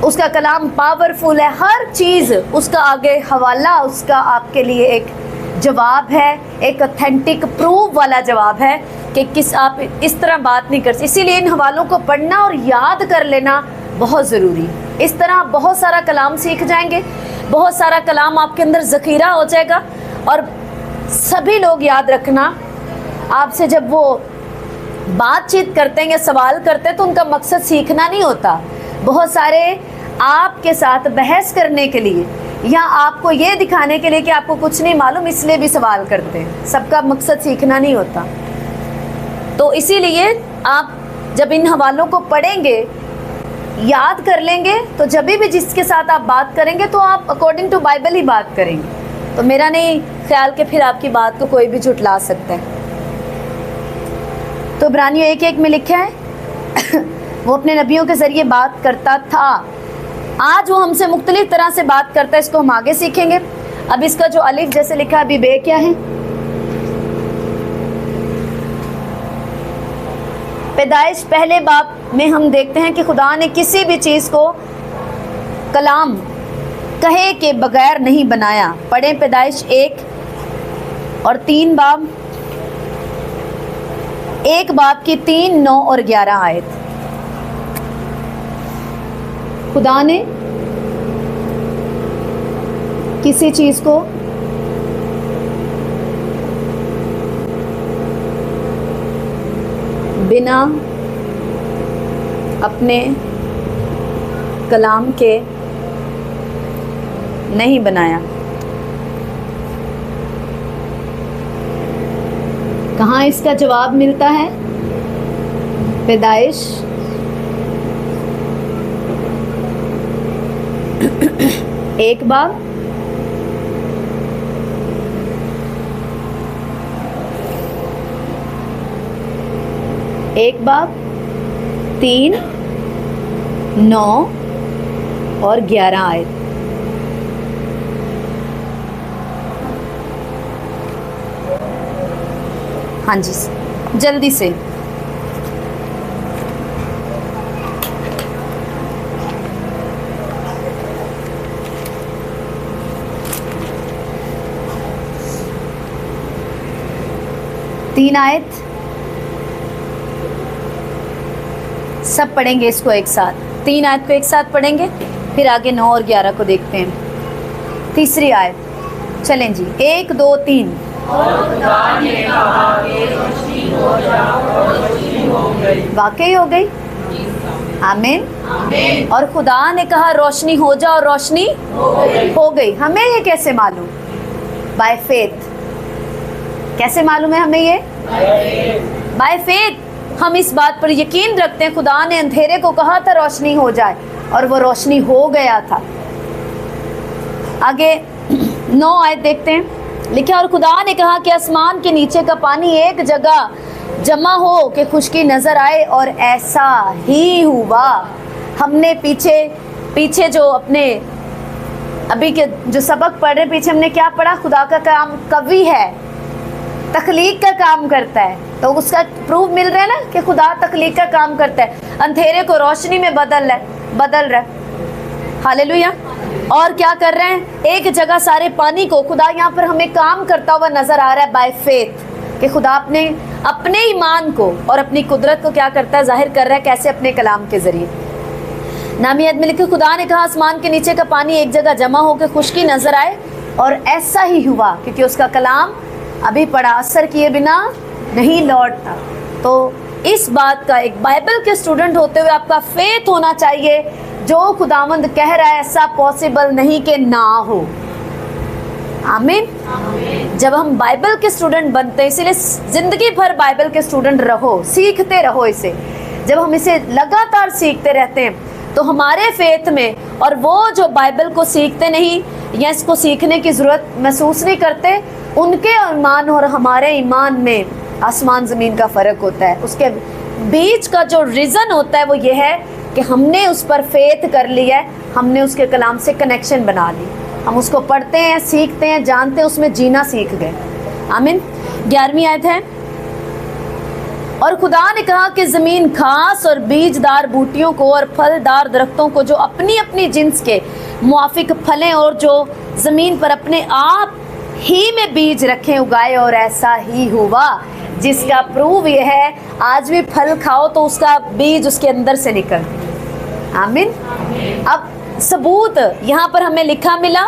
उसका कलाम पावरफुल है, हर चीज़ उसका आगे हवाला, उसका आपके लिए एक जवाब है, एक ऑथेंटिक प्रूफ वाला जवाब है कि किस आप इस तरह बात नहीं कर सकते। इसीलिए इन हवालों को पढ़ना और याद कर लेना बहुत ज़रूरी है। इस तरह आप बहुत सारा कलाम सीख जाएंगे, बहुत सारा कलाम आपके अंदर ज़ख़ीरा हो जाएगा। और सभी लोग याद रखना, आपसे जब वो बातचीत करते हैं या सवाल करते हैं तो उनका मकसद सीखना नहीं होता। बहुत सारे आपके साथ बहस करने के लिए या आपको ये दिखाने के लिए कि आपको कुछ नहीं मालूम, इसलिए भी सवाल करते हैं। सबका मकसद सीखना नहीं होता। तो इसीलिए आप जब इन हवालों को पढ़ेंगे, याद कर लेंगे, तो जब भी जिसके साथ आप बात करेंगे तो आप अकॉर्डिंग टू बाइबल ही बात करेंगे। तो मेरा नहीं ख्याल कि फिर आपकी बात को कोई भी झुठला सकता है। तो इब्रानियों 1:1 में लिखा है वो अपने नबियों के ज़रिए बात करता था, आज वो हमसे मुख्तलिफ तरह से बात करता है। इसको हम आगे सीखेंगे। अब इसका जो अलिफ जैसे लिखा है, अभी बे क्या है, पैदाइश पहले बाब में हम देखते हैं कि खुदा ने किसी भी चीज़ को कलाम कहे के बगैर नहीं बनाया। पढ़ें पैदाइश 1 और 3 बाब। 1 बाब की 3, 9 और 11 आयत। खुदा ने किसी चीज को बिना अपने कलाम के नहीं बनाया। कहाँ इसका जवाब मिलता है? पैदाइश 1 बाब 3, 9 और 11 आयत। हाँ जी, जल्दी से। तीन आयत सब पढ़ेंगे इसको एक साथ। 3 आयत को एक साथ पढ़ेंगे, फिर आगे 9 और 11 को देखते हैं। तीसरी आयत, चलें जी, 1, 2, 3।
और खुदा ने कहा कि रोशनी हो जाओ और रोशनी हो गई।
वाकई हो गई। आमीन।
आमीन।
और खुदा ने कहा रोशनी हो जाओ और रोशनी हो गई। हमें ये कैसे मालूम? By faith. कैसे मालूम है हमें ये? By faith. हम इस बात पर यकीन रखते हैं खुदा ने अंधेरे को कहा था रोशनी हो जाए, और वो रोशनी हो गया था। आगे 9 आयत देखते हैं। लिखा, और खुदा ने कहा कि आसमान के नीचे का पानी एक जगह जमा हो कि खुशकी नजर आए, और ऐसा ही हुआ। हमने पीछे जो अपने अभी के जो सबक पढ़ रहे, पीछे हमने क्या पढ़ा? खुदा का काम कवि है, तख्लीक का काम करता है। तो उसका प्रूफ मिल रहा है ना कि खुदा तख्लीक का काम करता है, अंधेरे को रोशनी में बदल रहा है। हालेलुया। और क्या कर रहे हैं? एक जगह सारे पानी को खुदा यहाँ पर हमें काम करता हुआ नजर आ रहा है बाय फेथ, कि खुदा अपने ईमान को और अपनी कुदरत को क्या करता है? जाहिर कर रहा है। कैसे? अपने कलाम के जरिए। नामी आयत में लिखे, खुदा ने कहा आसमान के नीचे का पानी एक जगह जमा होकर खुशकी नजर आए, और ऐसा ही हुआ, क्योंकि उसका कलाम अभी पड़ा असर किए बिना नहीं लौटता। तो इस बात का एक बाइबल के स्टूडेंट होते हुए आपका फेथ होना चाहिए, जो खुदावंद कह रहा है ऐसा पॉसिबल नहीं कि ना हो। आमीन। जब हम बाइबल के स्टूडेंट बनते हैं, इसीलिए जिंदगी भर बाइबल के स्टूडेंट रहो, सीखते रहो इसे। जब हम इसे लगातार सीखते रहते हैं तो हमारे फेथ में, और वो जो बाइबल को सीखते नहीं या इसको सीखने की ज़रूरत महसूस नहीं करते, उनके ईमान और हमारे ईमान में आसमान ज़मीन का फ़र्क होता है। उसके बीच का जो रीज़न होता है वो ये है कि हमने उस पर फेथ कर लिया है, हमने उसके कलाम से कनेक्शन बना ली। हम उसको पढ़ते हैं, सीखते हैं, जानते हैं, उसमें जीना सीख गए। आमीन। 11वीं आयत है, और खुदा ने कहा कि ज़मीन घास और बीजदार बूटियों को और फलदार दरख्तों को जो अपनी अपनी जिन्स के मुआफिक फलें और जो ज़मीन पर अपने आप ही में बीज रखें उगाए, और ऐसा ही हुआ। जिसका प्रूव ये है, आज भी फल खाओ तो उसका बीज उसके अंदर से निकल। आमीन। अब सबूत यहाँ पर हमें लिखा मिला,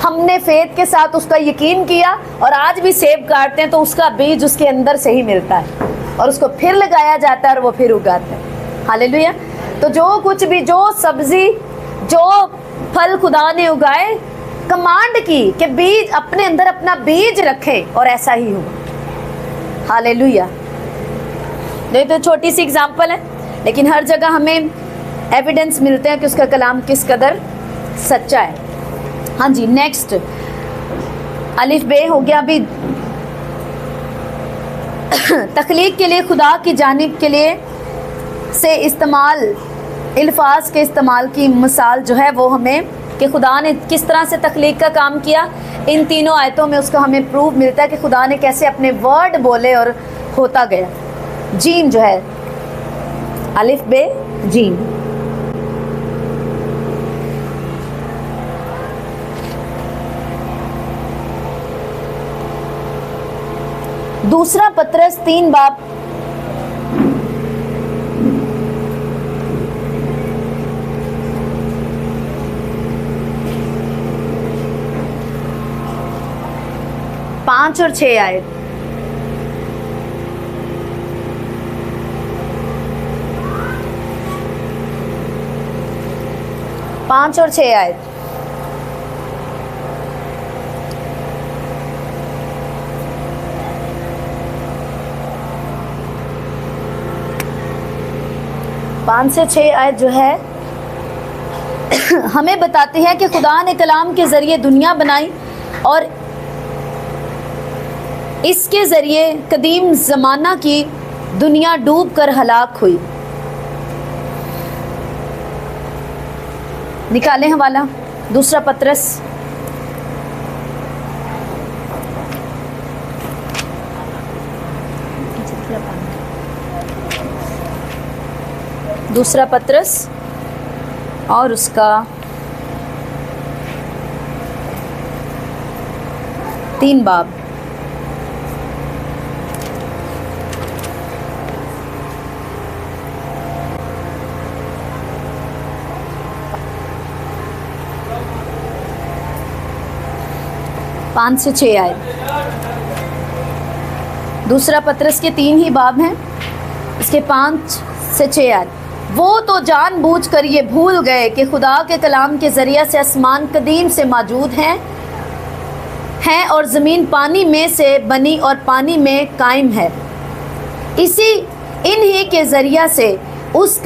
हमने फेथ के साथ उसका यकीन किया, और आज भी सेब काटते हैं तो उसका बीज उसके अंदर से ही मिलता है, और उसको फिर लगाया जाता है और वो फिर उगाता है। हालेलुया। तो जो कुछ भी, जो सब्जी, जो फल खुदा ने उगाए, कमांड की कि बीज अपने अंदर अपना बीज रखे, और ऐसा ही हुआ। हालेलुया। ये तो छोटी सी एग्जांपल है, लेकिन हर जगह हमें एविडेंस मिलते हैं कि उसका कलाम किस कदर सच्चा है। हाँ जी, नेक्स्ट अलिफ बे हो गया। अभी तख्लीक के लिए खुदा की जानिब के लिए से इस्तेमाल, अल्फाज के इस्तेमाल की मिसाल जो है वो हमें, कि खुदा ने किस तरह से तख्लीक का काम किया, इन तीनों आयतों में उसका हमें प्रूफ मिलता है कि खुदा ने कैसे अपने वर्ड बोले और होता गया। जीन जो है, अलिफ बे जीन। दूसरा पत्रस 3 बाब 5 और 6 आयत। पाँच और 6 आयत। पाँच से 6 आयत जो है हमें बताती है कि खुदा ने कलाम के ज़रिए दुनिया बनाई और इसके ज़रिए कदीम ज़माना की दुनिया डूब कर हलाक हुई। निकालें हवाला दूसरा पत्रस दूसरा पत्रस और उसका 3 बाब। पाँच से 6 आए। दूसरा पत्रस के 3 ही बाब हैं, इसके 5 से 6 आए। वो तो जानबूझकर ये भूल गए कि खुदा के कलाम के ज़रिए से आसमान कदीम से मौजूद हैं और ज़मीन पानी में से बनी और पानी में कायम है। इन्हीं के ज़रिए से उस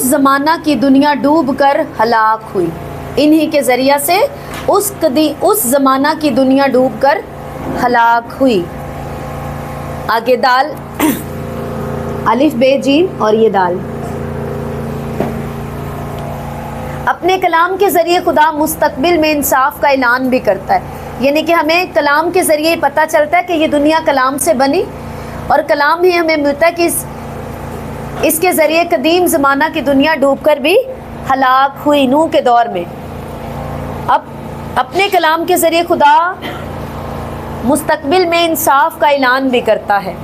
ज़माना की दुनिया डूब कर हलाक हुई। इन्हीं के ज़रिए से उस ज़माना की दुनिया डूब कर हलाक हुई। आगे दाल अलिफ बे जीम और ये दाल। अपने कलाम के ज़रिए खुदा मुस्तकबिल में इंसाफ का ऐलान भी करता है, यानी कि हमें कलाम के ज़रिए पता चलता है कि ये दुनिया कलाम से बनी और कलाम ही हमें मिलता है कि इसके ज़रिए कदीम ज़माना की दुनिया डूबकर भी हलाक हुई नूह के दौर में। अब अपने कलाम के ज़रिए खुदा मुस्तकबिल में इंसाफ का ऐलान भी करता है।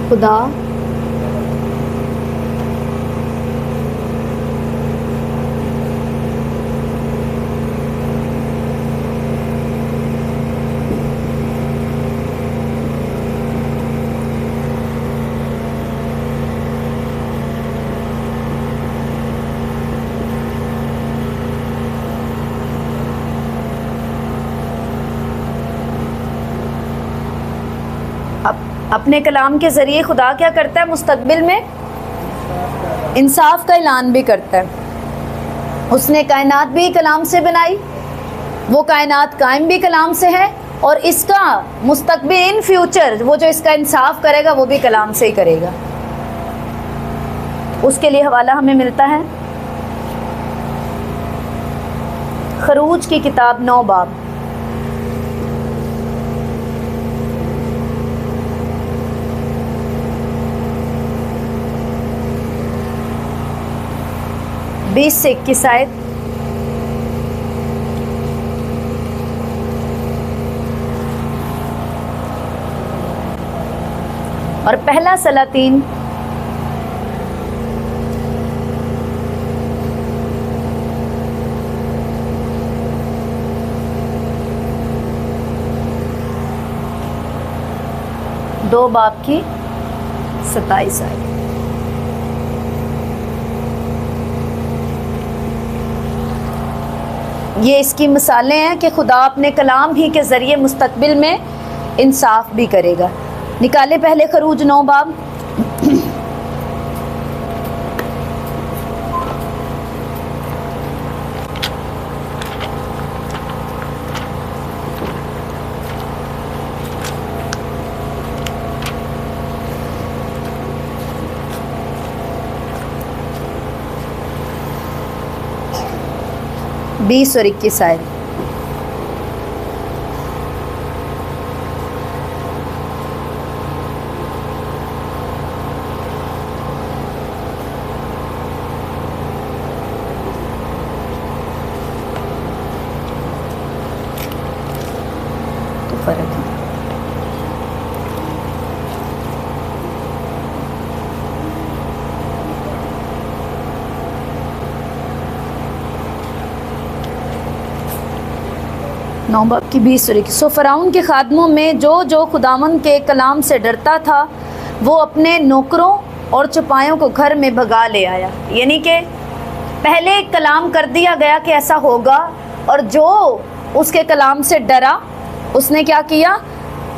खुदा अपने कलाम के ज़रिए खुदा क्या करता है, मुस्तकबिल में इंसाफ का ऐलान भी करता है। उसने कायनात भी कलाम से बनाई, वो कायनात कायम भी कलाम से है और इसका मुस्तकबिल इन फ्यूचर वो जो इसका इंसाफ करेगा वो भी कलाम से ही करेगा। उसके लिए हवाला हमें मिलता है खरूज की किताब 9 बाब। बीस से 21 आयत। और पहला सलातीन 2 बाब की 27 आयत। ये इसकी मिसालें हैं कि खुदा अपने कलाम ही के ज़रिए मुस्तकबिल में इंसाफ भी करेगा। निकाले पहले खरूज 9 बाब। बीस और 21 आयत। बहुत फ़र्क है। नौ बाब की 20 सूरह की। सो फ़िरौन के खादमों में जो खुदावंद के कलाम से डरता था वो अपने नौकरों और चपायों को घर में भगा ले आया। यानी कि पहले एक कलाम कर दिया गया कि ऐसा होगा, और जो उसके कलाम से डरा उसने क्या किया,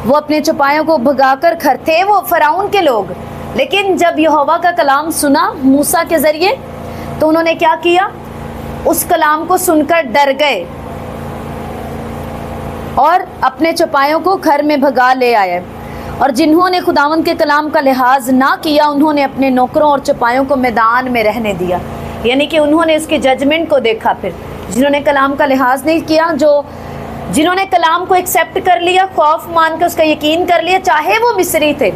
वो अपने चपायों को भगाकर घर थे वो फ़िरौन के लोग, लेकिन जब यहोवा का कलाम सुना मूसा के ज़रिए तो उन्होंने क्या किया, उस कलाम को सुनकर डर गए और अपने चपायों को घर में भगा ले आए। और जिन्होंने खुदावंद के कलाम का लिहाज ना किया उन्होंने अपने नौकरों और चपायों को मैदान में रहने दिया। यानी कि उन्होंने उसके जजमेंट को देखा। फिर जिन्होंने कलाम का लिहाज नहीं किया, जिन्होंने कलाम को एक्सेप्ट कर लिया, खौफ मान के उसका यकीन कर लिया, चाहे वो मिस्री थे,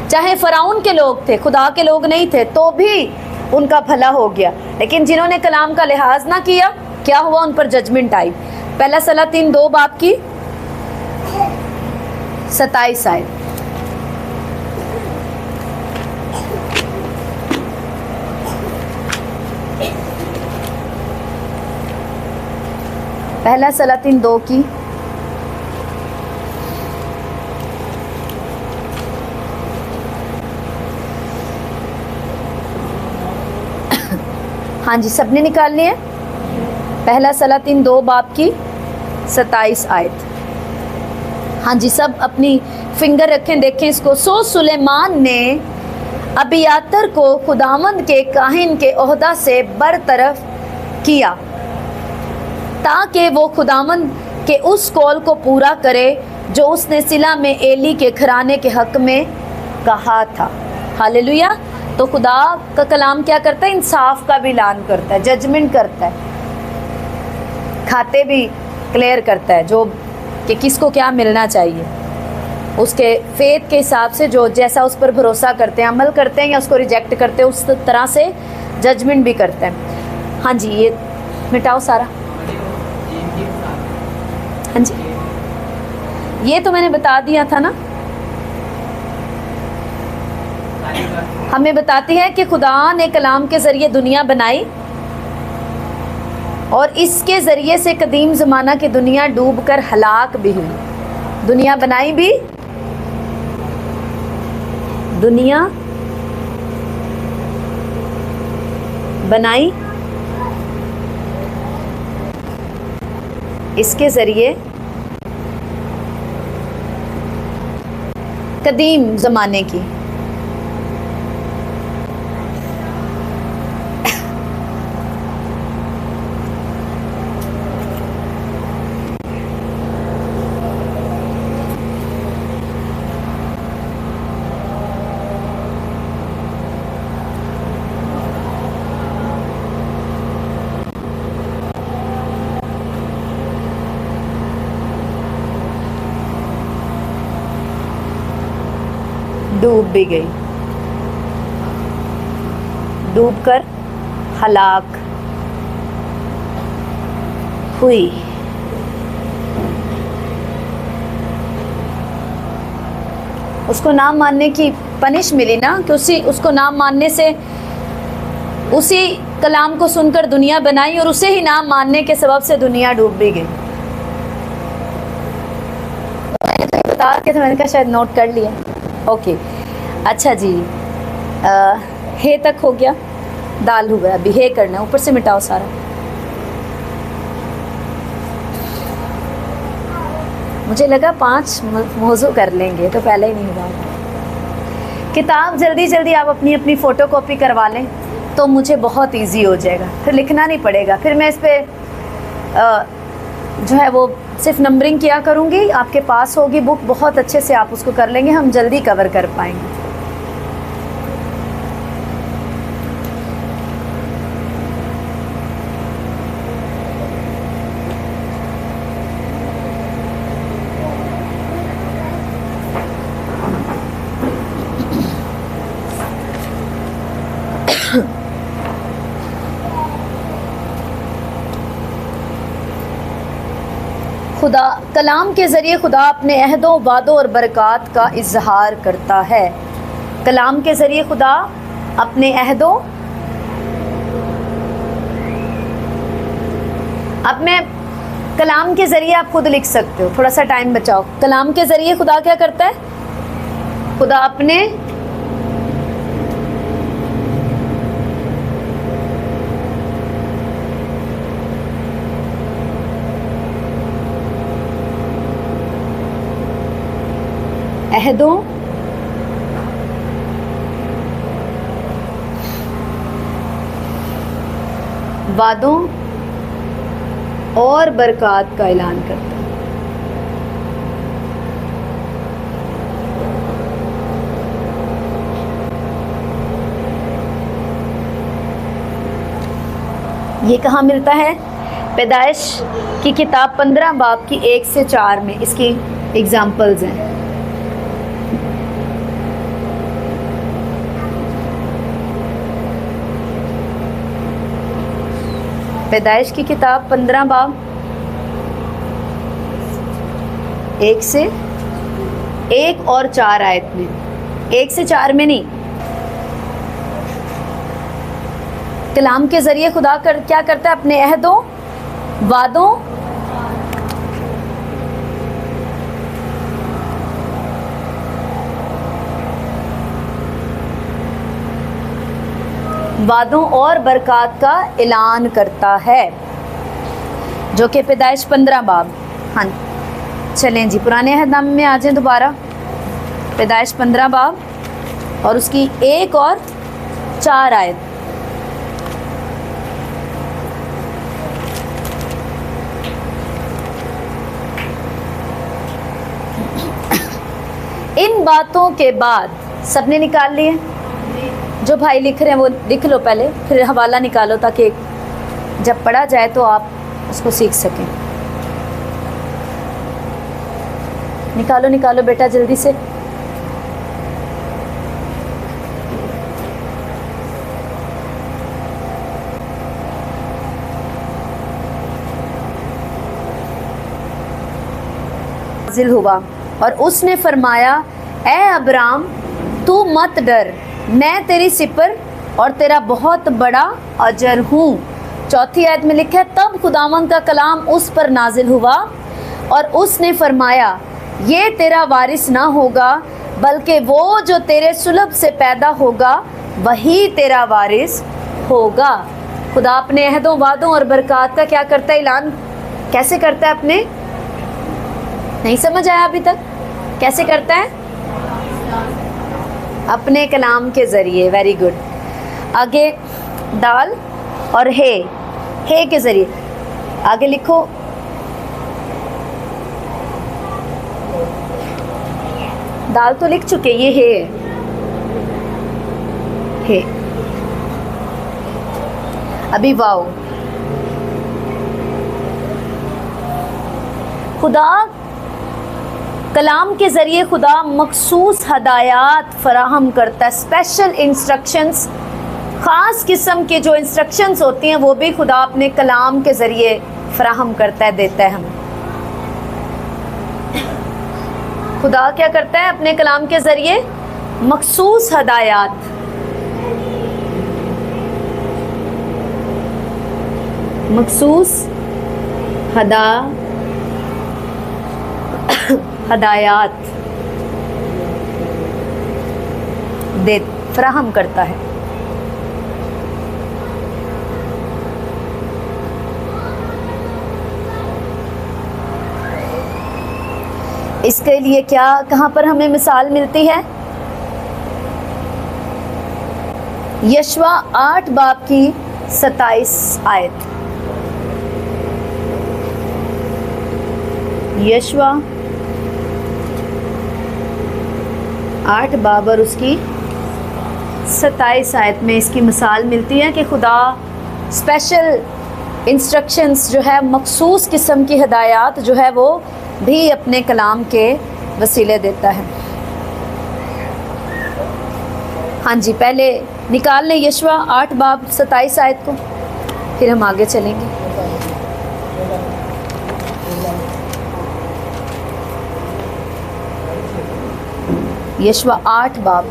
चाहे फ़िरौन के लोग थे, खुदा के लोग नहीं थे, तो भी उनका भला हो गया। लेकिन जिन्होंने कलाम का लिहाज ना किया, क्या हुआ, उन पर जजमेंट आई। पहला सलातीन 2 बाब की 27 आयत। पहला सलातीन 2 की 'हाँ जी, सबने निकालनी है। पहला सलातीन 2 बाब की 27 आयत। हाँ जी, सब अपनी फिंगर रखें, देखें इसको। सो सुलेमान ने अबियातर को खुदावंद के काहिन के ओहदा से बरतरफ किया ताकि वो खुदावंद के उस कौल को पूरा करे जो उसने सिला में एली के घराने के हक में कहा था। हालेलुया। तो खुदा का कलाम क्या करता है, इंसाफ का भी ऐलान करता है, जजमेंट करता है, खाते भी क्लियर करता है जो कि किसको क्या मिलना चाहिए, उसके फेथ के हिसाब से जो जैसा उस पर भरोसा करते हैं, अमल करते हैं या उसको रिजेक्ट करते हैं, उस तरह से जजमेंट भी करते हैं। हाँ जी, ये मिटाओ सारा। हाँ जी, ये तो मैंने बता दिया था ना। हमें बताती है कि खुदा ने कलाम के ज़रिए दुनिया बनाई और इसके ज़रिए से कदीम ज़माना की दुनिया डूब कर हलाक भी हुई। दुनिया बनाई भी, दुनिया बनाई इसके ज़रिए कदीम ज़माने की। डूब भी गई, डूबकर हलाक हुई। उसको ना मानने की पनिश मिली ना, कि उसको ना मानने से, उसी कलाम को सुनकर दुनिया बनाई और उसे ही ना मानने के सबब से दुनिया डूब भी गई। तो बता के तो मैंने कहा शायद नोट कर लिया। ओके, अच्छा जी, हे तक हो गया, दाल हुआ, अभी हे करना है, ऊपर से मिटाओ सारा। मुझे लगा 5 मौजू कर लेंगे तो पहले ही नहीं हुआ। किताब जल्दी जल्दी आप अपनी अपनी फ़ोटो कॉपी करवा लें तो मुझे बहुत इजी हो जाएगा, फिर लिखना नहीं पड़ेगा। फिर मैं इस पर जो है वो सिर्फ नंबरिंग किया करूँगी, आपके पास होगी बुक, बहुत अच्छे से आप उसको कर लेंगे, हम जल्दी कवर कर पाएंगे। खुदा कलाम के ज़रिए खुदा अपने अहदों, वादों और बरक़ात का इजहार करता है। कलाम के ज़रिए खुदा अपने अहदों, अब मैं कलाम के ज़रिए आप खुद लिख सकते हो, थोड़ा सा टाइम बचाओ। कलाम के ज़रिए खुदा क्या करता है? खुदा अपने अहदों, वादों और बरक़ात का ऐलान करता है। ये कहाँ मिलता है? पैदाइश की किताब 15 बाब की 1 से 4 में इसकी एग्जाम्पल्स हैं। पैदाइश की किताब 15 बाब 1 से 1 और 4 आयत में, 1 से 4 में नहीं। कलाम के ज़रिए खुदा क्या करता है? अपने अहदों, वादों और बरक़ात का ऐलान करता है, जो कि पैदाइश 15 बाब। हाँ चलें जी, पुराने अहदनामे में आ जाएं दोबारा। पैदाइश 15 बाब और उसकी 1 और 4 आयत। इन बातों के बाद सबने निकाल लिए? जो भाई लिख रहे हैं वो लिख लो पहले, फिर हवाला निकालो ताकि जब पढ़ा जाए तो आप उसको सीख सकें। निकालो निकालो बेटा जल्दी से। नाज़िल हुआ और उसने फरमाया, ए अब्राम तू मत डर, मैं तेरी सिपर और तेरा बहुत बड़ा अजर हूँ। 4 आयत में लिखा है, तब खुदावंद का कलाम उस पर नाजिल हुआ और उसने फरमाया, ये तेरा वारिस ना होगा बल्कि वो जो तेरे सुलभ से पैदा होगा वही तेरा वारिस होगा। खुदा अपने अहदों, वादों और बरक़ात का क्या करता है? ऐलान कैसे करता है? अपने नहीं समझ आया अभी तक? कैसे करता है? अपने कलाम के ज़रिए। Very good. आगे दाल और हे के ज़रिए। आगे लिखो, दाल तो लिख चुके, ये हे अभी वाओ। खुदा कलाम के ज़रिए खुदा मखसूस हदायत फराहम करता है, स्पेशल इंस्ट्रक्शंस, ख़ास किस्म के जो इंस्ट्रक्शंस होती हैं वो भी खुदा अपने कलाम के ज़रिए फराहम करता है, देता है हमें। खुदा क्या करता है? अपने कलाम के ज़रिए मखसूस हदायत, मखसूस हदायत दे फराहम करता है। इसके लिए क्या, कहाँ पर हमें मिसाल मिलती है? यशवा 8 बाब की 27 आयत। यशवा 8 बाब और उसकी 27 आयत में इसकी मिसाल मिलती है कि खुदा स्पेशल इंस्ट्रक्शंस जो है, मखसूस किस्म की हदायत जो है वो भी अपने कलाम के वसीले देता है। हाँ जी, पहले निकाल लें यशवा 8 बाब 27 आयत को, फिर हम आगे चलेंगे। यशवा 8 बाब।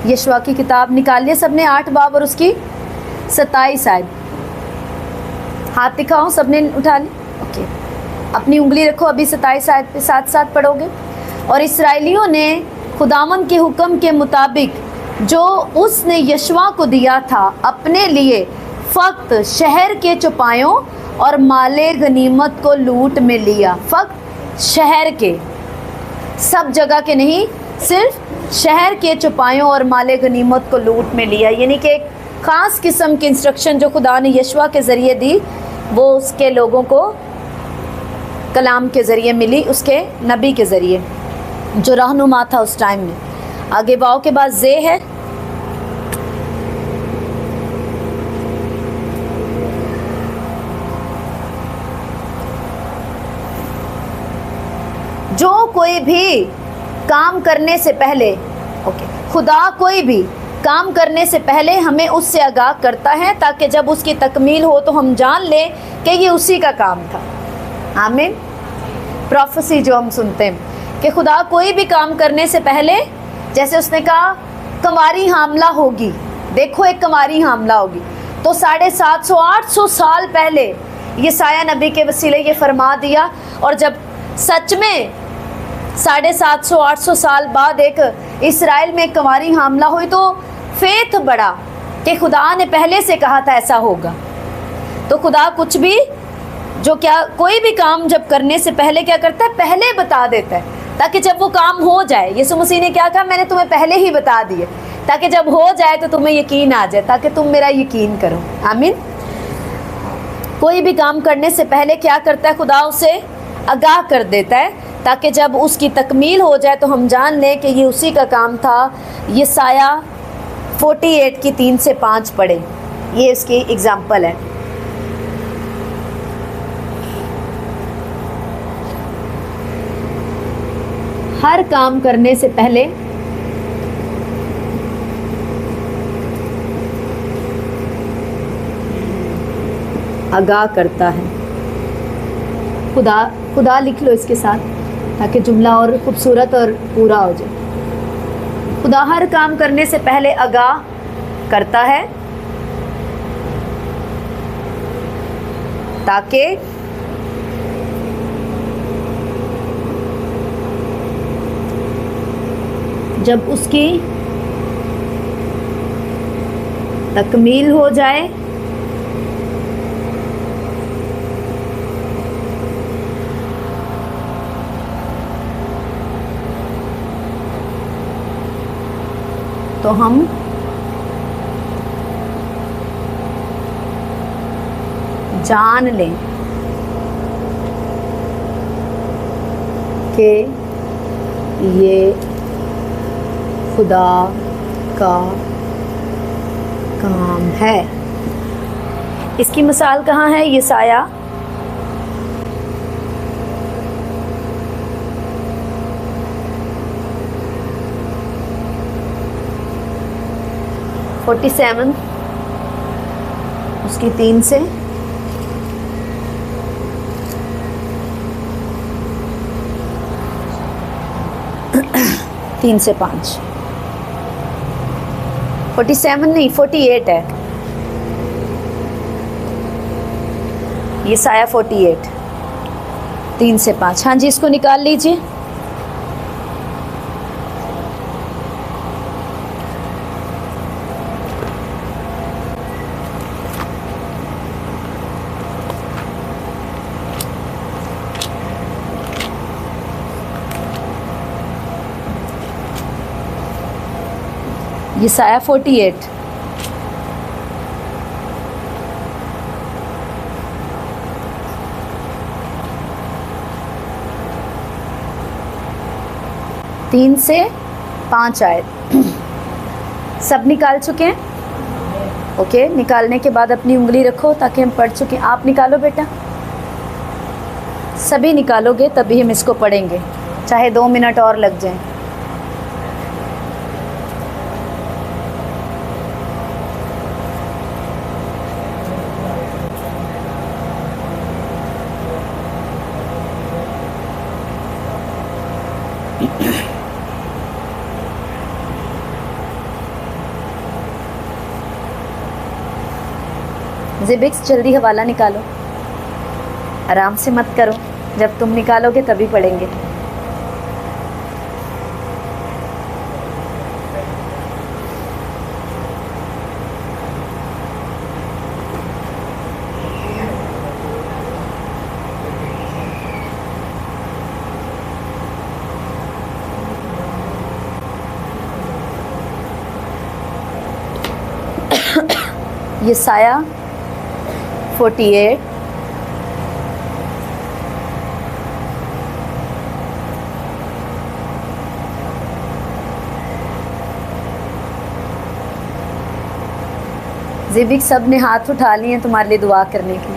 यशवा की किताब निकालिए सबने 8 बाब और उसकी 27 आयत। हाथ दिखाओ, सबने उठा ली। ओके, अपनी उंगली रखो, अभी 27 आयत पे साथ साथ पढ़ोगे। और इसराइलियों ने खुदावन के हुक्म के मुताबिक जो उसने यशवा को दिया था अपने लिए फक्त शहर के चौपायों और माले गनीमत को लूट में लिया। फक्त शहर के, सब जगह के नहीं, सिर्फ शहर के चौपायों और माले गनीमत को लूट में लिया। यानी कि एक ख़ास किस्म की इंस्ट्रक्शन जो खुदा ने यशवा के ज़रिए दी, वो उसके लोगों को कलाम के ज़रिए मिली, उसके नबी के ज़रिए जो रहनुमा था उस टाइम में। आगे वाव के बाद जे है। जो कोई भी काम करने से पहले, ओके, खुदा कोई भी काम करने से पहले हमें उससे आगाह करता है ताकि जब उसकी तकमील हो तो हम जान लें कि ये उसी का काम था। आमीन। प्रोफेसी जो हम सुनते हैं कि खुदा कोई भी काम करने से पहले, जैसे उसने कहा कंवारी हामला होगी, देखो एक कंवारी हामला होगी, तो 750-800 साल पहले यशायाह नबी के वसीले ये फरमा दिया। और जब सच में 750-800 साल बाद एक इसराइल में कंवारी हामला हुई तो फेथ बढ़ा कि खुदा ने पहले से कहा था ऐसा होगा। तो खुदा कुछ भी जो क्या कोई भी काम जब करने से पहले क्या करता है, पहले बता देता है ताकि जब वो काम हो जाए। यीशु मसीह ने क्या कहा, मैंने तुम्हें पहले ही बता दिए ताकि जब हो जाए तो तुम्हें यकीन आ जाए, ताकि तुम मेरा यकीन करो। आमीन। कोई भी काम करने से पहले क्या करता है, खुदा उसे आगाह कर देता है ताकि जब उसकी तकमील हो जाए तो हम जान लें कि ये उसी का काम था। यशायाह 48 की 3 से 5 पढ़े, ये इसकी एग्जाम्पल है। हर काम करने से पहले आगाह करता है। खुदा लिख लो इसके साथ ताकि जुमला और खूबसूरत और पूरा हो जाए। खुदा हर काम करने से पहले आगाह करता है ताकि जब उसकी तकमील हो जाए तो हम जान लें कि ये खुदा का काम है। इसकी मिसाल कहाँ है? यशायाह 47 उसकी 3 से 3 से 5। 47 नहीं 48 है, यशायाह 48 3 से 5। हाँ जी, इसको निकाल लीजिए। यशायाह 48 3 से 5 आयत। सब निकाल चुके हैं? ओके, निकालने के बाद अपनी उंगली रखो ताकि हम पढ़ चुके। आप निकालो बेटा, सभी निकालोगे तभी हम इसको पढ़ेंगे, चाहे 2 मिनट और लग जाएं। जिबिक्स जल्दी हवाला निकालो, आराम से मत करो, जब तुम निकालोगे तभी पढ़ेंगे। यसाया 48, जिबिक सब ने हाथ उठा लिए हैं तुम्हारे लिए दुआ करने की।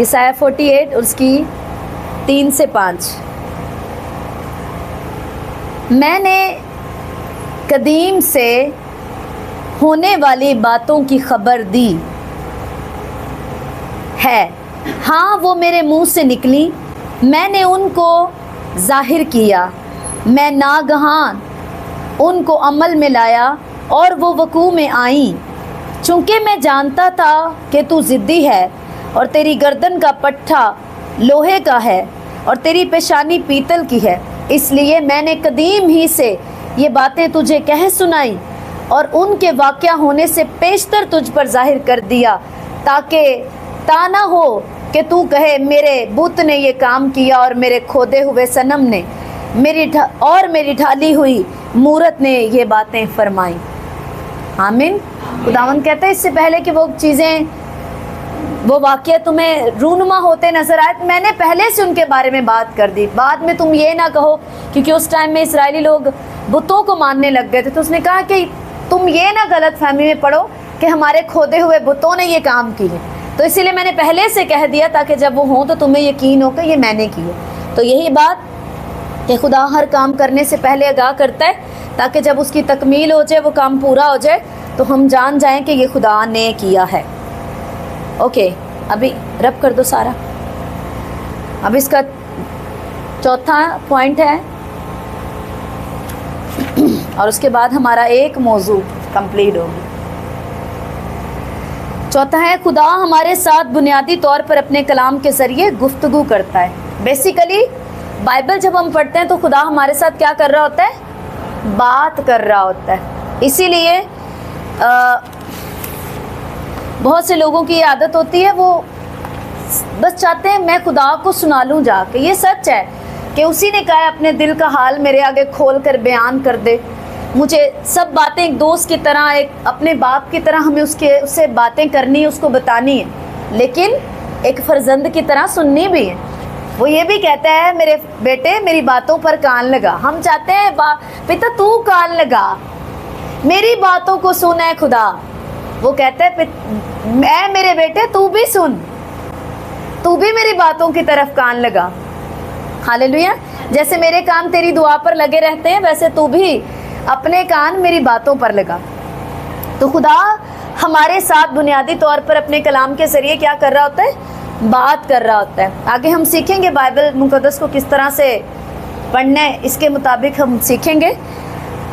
यसाया 48 उसकी 3 से 5। मैंने कदीम से होने वाली बातों की खबर दी है, हाँ वो मेरे मुंह से निकली, मैंने उनको जाहिर किया, मैं नागहान उनको अमल में लाया और वो वकू में आई। चूँकि मैं जानता था कि तू ज़िद्दी है और तेरी गर्दन का पट्टा लोहे का है और तेरी पेशानी पीतल की है, इसलिए मैंने कदीम ही से ये बातें तुझे कह सुनाई और उनके वाक़या होने से पेशतर तुझ पर जाहिर कर दिया, ताकि ताना हो कि तू कहे मेरे बुत ने ये काम किया और मेरे खोदे हुए सनम ने मेरी ढाली हुई मूरत ने ये बातें फरमाई। आमीन। खुदावंद कहते हैं इससे पहले कि वो चीज़ें, वो वाक़या तुम्हें रूनुमा होते नजर आए, मैंने पहले से उनके बारे में बात कर दी। बाद में तुम ये ना कहो, क्योंकि उस टाइम में इस्राएली लोग बुतों को मानने लग गए थे, तो उसने कहा कि तुम ये ना गलत फहमी में पढ़ो कि हमारे खोदे हुए बुतों ने ये काम किए, तो इसीलिए मैंने पहले से कह दिया ताकि जब वो हों तो तुम्हें यकीन हो कि ये मैंने किए। तो यही बात कि खुदा हर काम करने से पहले आगाह करता है, ताकि जब उसकी तकमील हो जाए, वो काम पूरा हो जाए, तो हम जान जाएं कि ये खुदा ने किया है। ओके, अभी रब कर दो सारा। अब इसका चौथा पॉइंट है और उसके बाद हमारा एक मौजू कंप्लीट होगी। चौथा है, खुदा हमारे साथ बुनियादी तौर पर अपने कलाम के ज़रिए गुफ्तगू करता है। बेसिकली बाइबल जब हम पढ़ते हैं तो खुदा हमारे साथ क्या कर रहा होता है? बात कर रहा होता है। इसीलिए बहुत से लोगों की आदत होती है, वो बस चाहते हैं मैं खुदा को सुना लूँ जाके। ये सच है कि उसी ने कहा है अपने दिल का हाल मेरे आगे खोल कर बयान कर दे। मुझे सब बातें एक दोस्त की तरह, एक अपने बाप की तरह हमें उससे बातें करनी है, उसको बतानी है, लेकिन एक फर्जंद की तरह सुननी भी है। वो ये भी कहता है मेरे बेटे मेरी बातों पर कान लगा। हम चाहते हैं पिता तू कान लगा, मेरी बातों को सुन है खुदा। वो कहता है मैं मेरे बेटे तू भी सुन, तू भी मेरी बातों की तरफ कान लगा। हालेलुया। जैसे मेरे कान तेरी दुआ पर लगे रहते हैं, वैसे तू भी अपने कान मेरी बातों पर लगा। तो खुदा हमारे साथ बुनियादी तौर पर अपने कलाम के ज़रिए क्या कर रहा होता है? बात कर रहा होता है। आगे हम सीखेंगे बाइबल मुक़द्दस को किस तरह से पढ़ना है, इसके मुताबिक हम सीखेंगे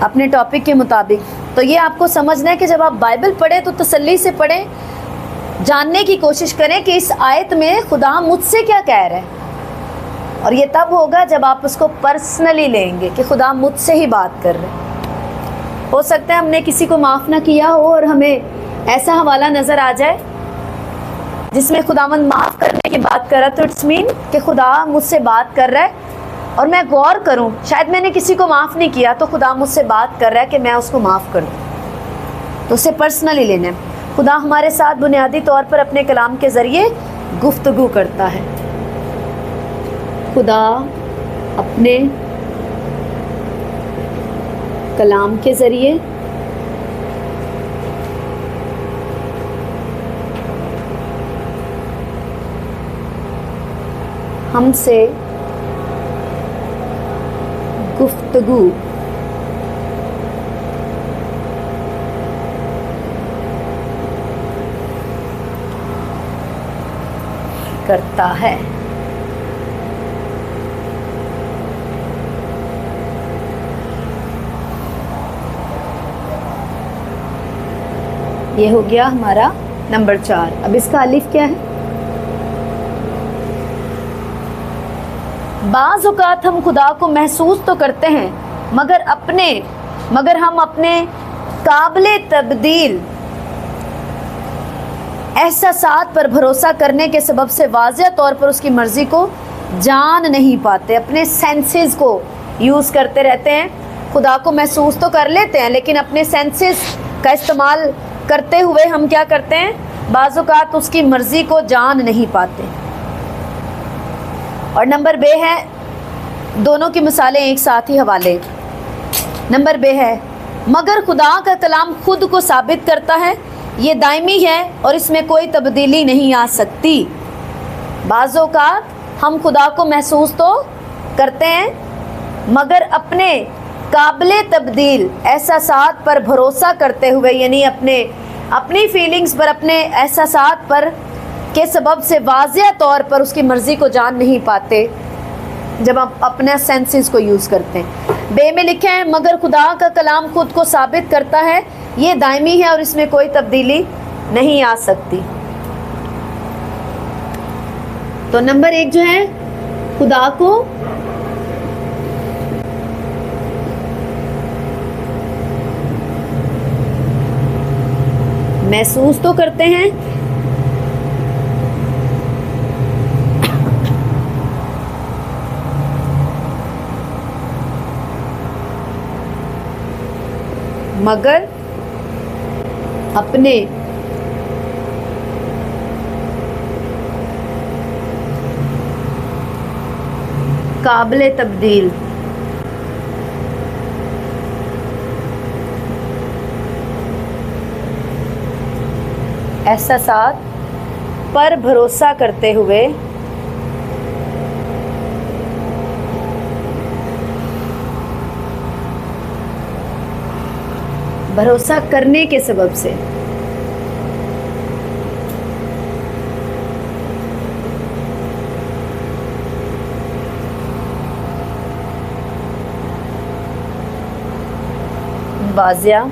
अपने टॉपिक के मुताबिक। तो ये आपको समझना है कि जब आप बाइबल पढ़ें तो तसल्ली से पढ़ें, जानने की कोशिश करें कि इस आयत में खुदा मुझसे क्या कह रहा है। और ये तब होगा जब आप उसको पर्सनली लेंगे कि खुदा मुझसे ही बात कर रहे हैं। हो सकता है हमने किसी को माफ़ ना किया हो और हमें ऐसा हवाला नज़र आ जाए जिसमें खुदावंद माफ़ करने की बात कर रहा है, तो इट्स मीन कि खुदा मुझसे बात कर रहा है और मैं गौर करूं, शायद मैंने किसी को माफ़ नहीं किया तो खुदा मुझसे बात कर रहा है कि मैं उसको माफ़ कर दूं। तो उसे पर्सनली लेना है। खुदा हमारे साथ बुनियादी तौर पर अपने कलाम के ज़रिए गुफ्तगू करता है। खुदा अपने कलाम के ज़रिए हमसे गुफ्तगू करता है। ये हो गया हमारा नंबर 4। अब इसका अलिफ क्या है? बाज़ औक़ात हम खुदा को महसूस तो करते हैं मगर हम अपने काबिले तब्दील एहसासात पर भरोसा करने के सबब से वाज़ेह तौर पर उसकी मर्ज़ी को जान नहीं पाते। अपने सेंसेस को यूज़ करते रहते हैं, खुदा को महसूस तो कर लेते हैं लेकिन अपने सेंसेस का इस्तेमाल करते हुए हम क्या करते हैं? बाज़ औक़ात उसकी मर्ज़ी को जान नहीं पाते। और नंबर बे है, दोनों की मिसालें एक साथ ही हवाले। नंबर बे है, मगर खुदा का कलाम खुद को साबित करता है, ये दायमी है और इसमें कोई तब्दीली नहीं आ सकती। बाज़ औक़ात हम खुदा को महसूस तो करते हैं मगर अपने काबिले तब्दील एहसासात पर भरोसा करते हुए, यानी अपनी फीलिंग्स पर, अपने एहसासात पर के सबब से वाज़ेह तौर पर उसकी मर्ज़ी को जान नहीं पाते जब आप अपने सेंसेस को यूज़ करते हैं। बे में लिखे हैं, मगर खुदा का कलाम खुद को साबित करता है, ये दायमी है और इसमें कोई तब्दीली नहीं आ सकती। तो नंबर 1 जो है, खुदा को महसूस तो करते हैं मगर अपने काबिले तब्दील एहसासात पर भरोसा करते हुए भरोसा करने के सबब से वाज़ेह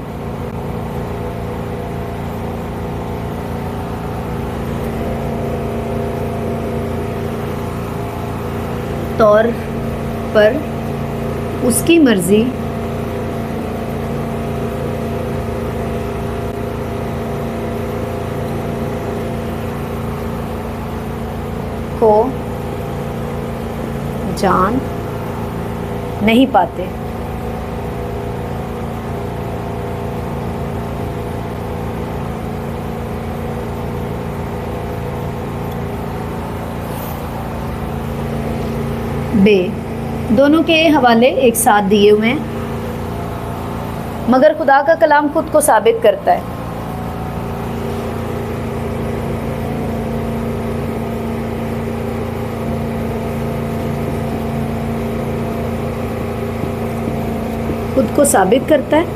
तौर पर उसकी मर्ज़ी को जान नहीं पाते। बे, दोनों के हवाले एक साथ दिए हुए हैं, मगर खुदा का कलाम खुद को साबित करता है। खुद को साबित करता है,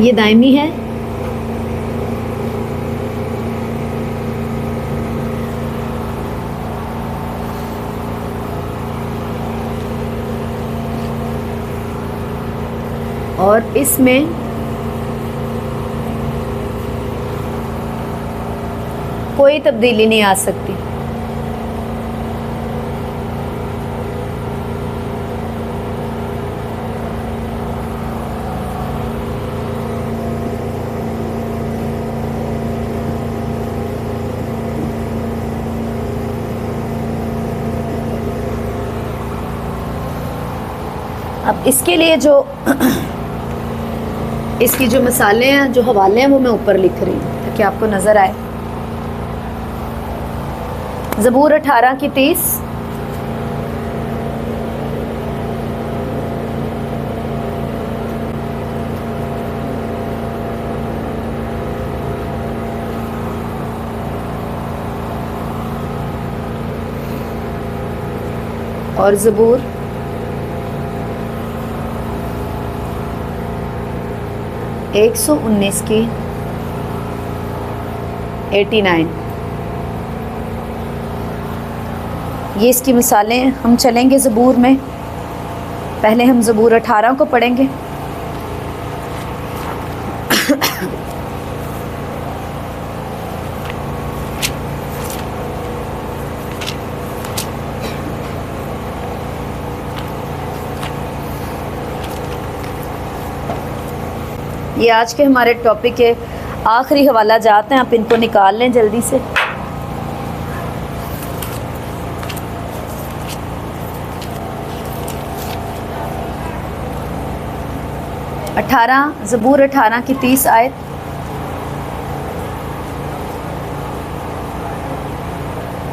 ये दायमी है और इसमें कोई तब्दीली नहीं आ सकती। अब इसके लिए जो इसकी जो मिसालें हैं, जो हवाले हैं, वो मैं ऊपर लिख रही हूँ ताकि आपको नज़र आए। ज़बूर 18 की 30, और ज़बूर 119 की 89। ये इसकी मिसालें। हम चलेंगे ज़बूर में। पहले हम ज़बूर 18 को पढ़ेंगे। ये आज के हमारे टॉपिक के आखिरी हवाला जाते हैं, आप इनको निकाल लें जल्दी से। ज़बूर 18 की 30 आयत।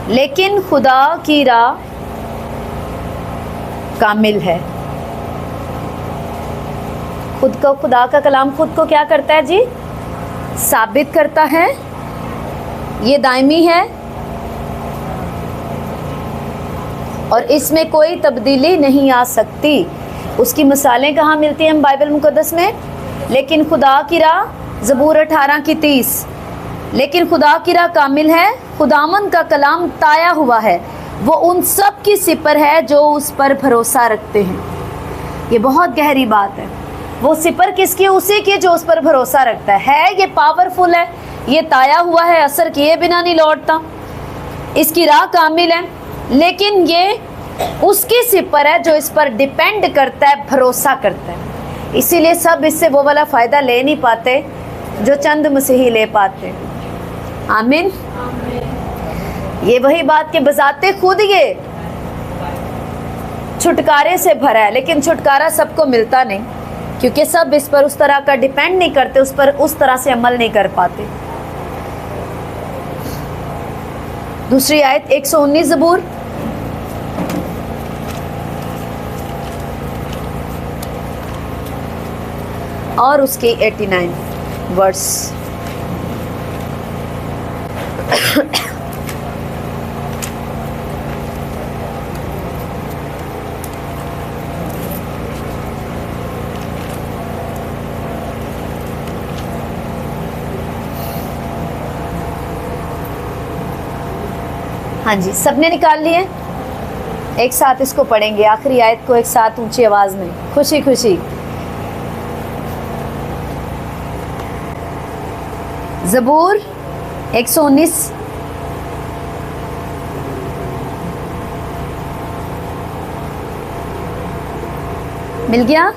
लेकिन खुदा की राह कामिल है। खुदा का कलाम खुद को क्या करता है जी? साबित करता है। ये दायमी है और इसमें कोई तब्दीली नहीं आ सकती। उसकी मिसालें कहाँ मिलती हैं हम बाइबल मुकद्दस में? लेकिन खुदा की राह, ज़बूर 18 की 30। लेकिन खुदा की राह कामिल है, खुदावंद का कलाम ताया हुआ है, वो उन सब की सिपर है जो उस पर भरोसा रखते हैं। ये बहुत गहरी बात है। वो सिपर किसकी? उसी की जो उस पर भरोसा रखता है। ये पावरफुल है, ये ताया हुआ है, असर किए बिना नहीं लौटता। इसकी राह कामिल है, लेकिन ये उसकी सिपर है जो इस पर डिपेंड करता है, भरोसा करता है। इसीलिए सब इससे वो वाला फ़ायदा ले नहीं पाते जो चंद मसीही ले पाते। आमीन। ये वही बात के बजाते खुद ये छुटकारे से भरा है, लेकिन छुटकारा सबको मिलता नहीं, क्योंकि सब इस पर उस तरह का डिपेंड नहीं करते, उस पर उस तरह से अमल नहीं कर पाते। दूसरी आयत 119 ज़बूर। और उसकी 89 वर्स। हाँ जी, सबने निकाल लिए? एक साथ इसको पढ़ेंगे, आखिरी आयत को एक साथ ऊंची आवाज में, खुशी खुशी। ज़बूर 119 मिल गया?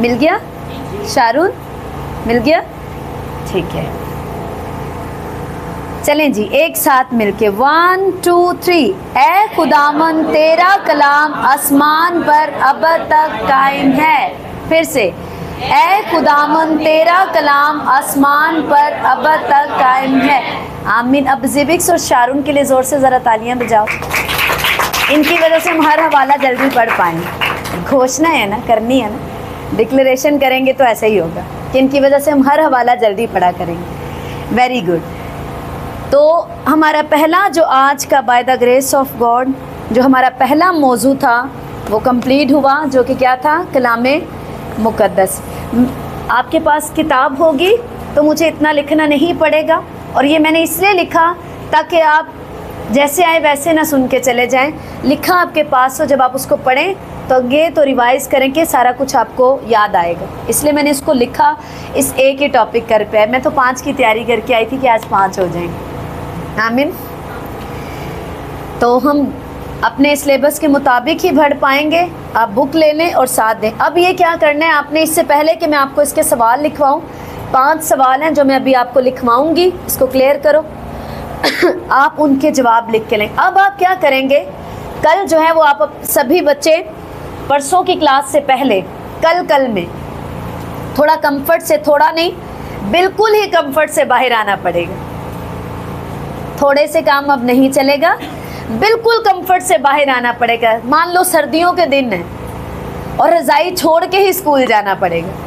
मिल गया? शारून मिल गया? ठीक है, चलें जी एक साथ मिलके 1 2 3। ऐ खुदावन तेरा कलाम आसमान पर अब तक कायम है। फिर से, ऐ खुदावन तेरा कलाम आसमान पर अब तक कायम है। आमीन। अब जिबिक्स और शारून के लिए जोर से ज़रा तालियां बजाओ। इनकी वजह से हम हर हवाला जल्दी पढ़ पाएंगे। घोषणा है ना, करनी है ना, डिक्लेरेशन करेंगे तो ऐसा ही होगा कि इनकी वजह से हम हर हवाला जल्दी पढ़ा करेंगे। Very good. तो हमारा पहला जो आज का by the grace of God जो हमारा पहला मौजू था वो कंप्लीट हुआ, जो कि क्या था? कलामे मुकद्दस। आपके पास किताब होगी तो मुझे इतना लिखना नहीं पड़ेगा, और ये मैंने इसलिए लिखा ताकि आप जैसे आए वैसे ना सुन के चले जाएं। लिखा आपके पास हो, जब आप उसको पढ़ें तो ये तो रिवाइज़ करें कि सारा कुछ आपको याद आएगा। इसलिए मैंने इसको लिखा इस एक ही टॉपिक कर पे। मैं तो 5 की तैयारी करके आई थी कि आज 5 हो जाएंगे। आमीन। तो हम अपने सिलेबस के मुताबिक ही पढ़ पाएंगे। आप बुक ले लें और साथ दें। अब ये क्या करना है आपने, इससे पहले कि मैं आपको इसके सवाल लिखवाऊँ, 5 सवाल हैं जो मैं अभी आपको लिखवाऊँगी, इसको क्लियर करो। आप उनके जवाब लिख के लें। अब आप क्या करेंगे, कल जो है वो आप सभी बच्चे परसों की क्लास से पहले कल में थोड़ा कंफर्ट से, थोड़ा नहीं बिल्कुल ही कंफर्ट से बाहर आना पड़ेगा। थोड़े से काम अब नहीं चलेगा, बिल्कुल कंफर्ट से बाहर आना पड़ेगा। मान लो सर्दियों के दिन है और रजाई छोड़ के ही स्कूल जाना पड़ेगा।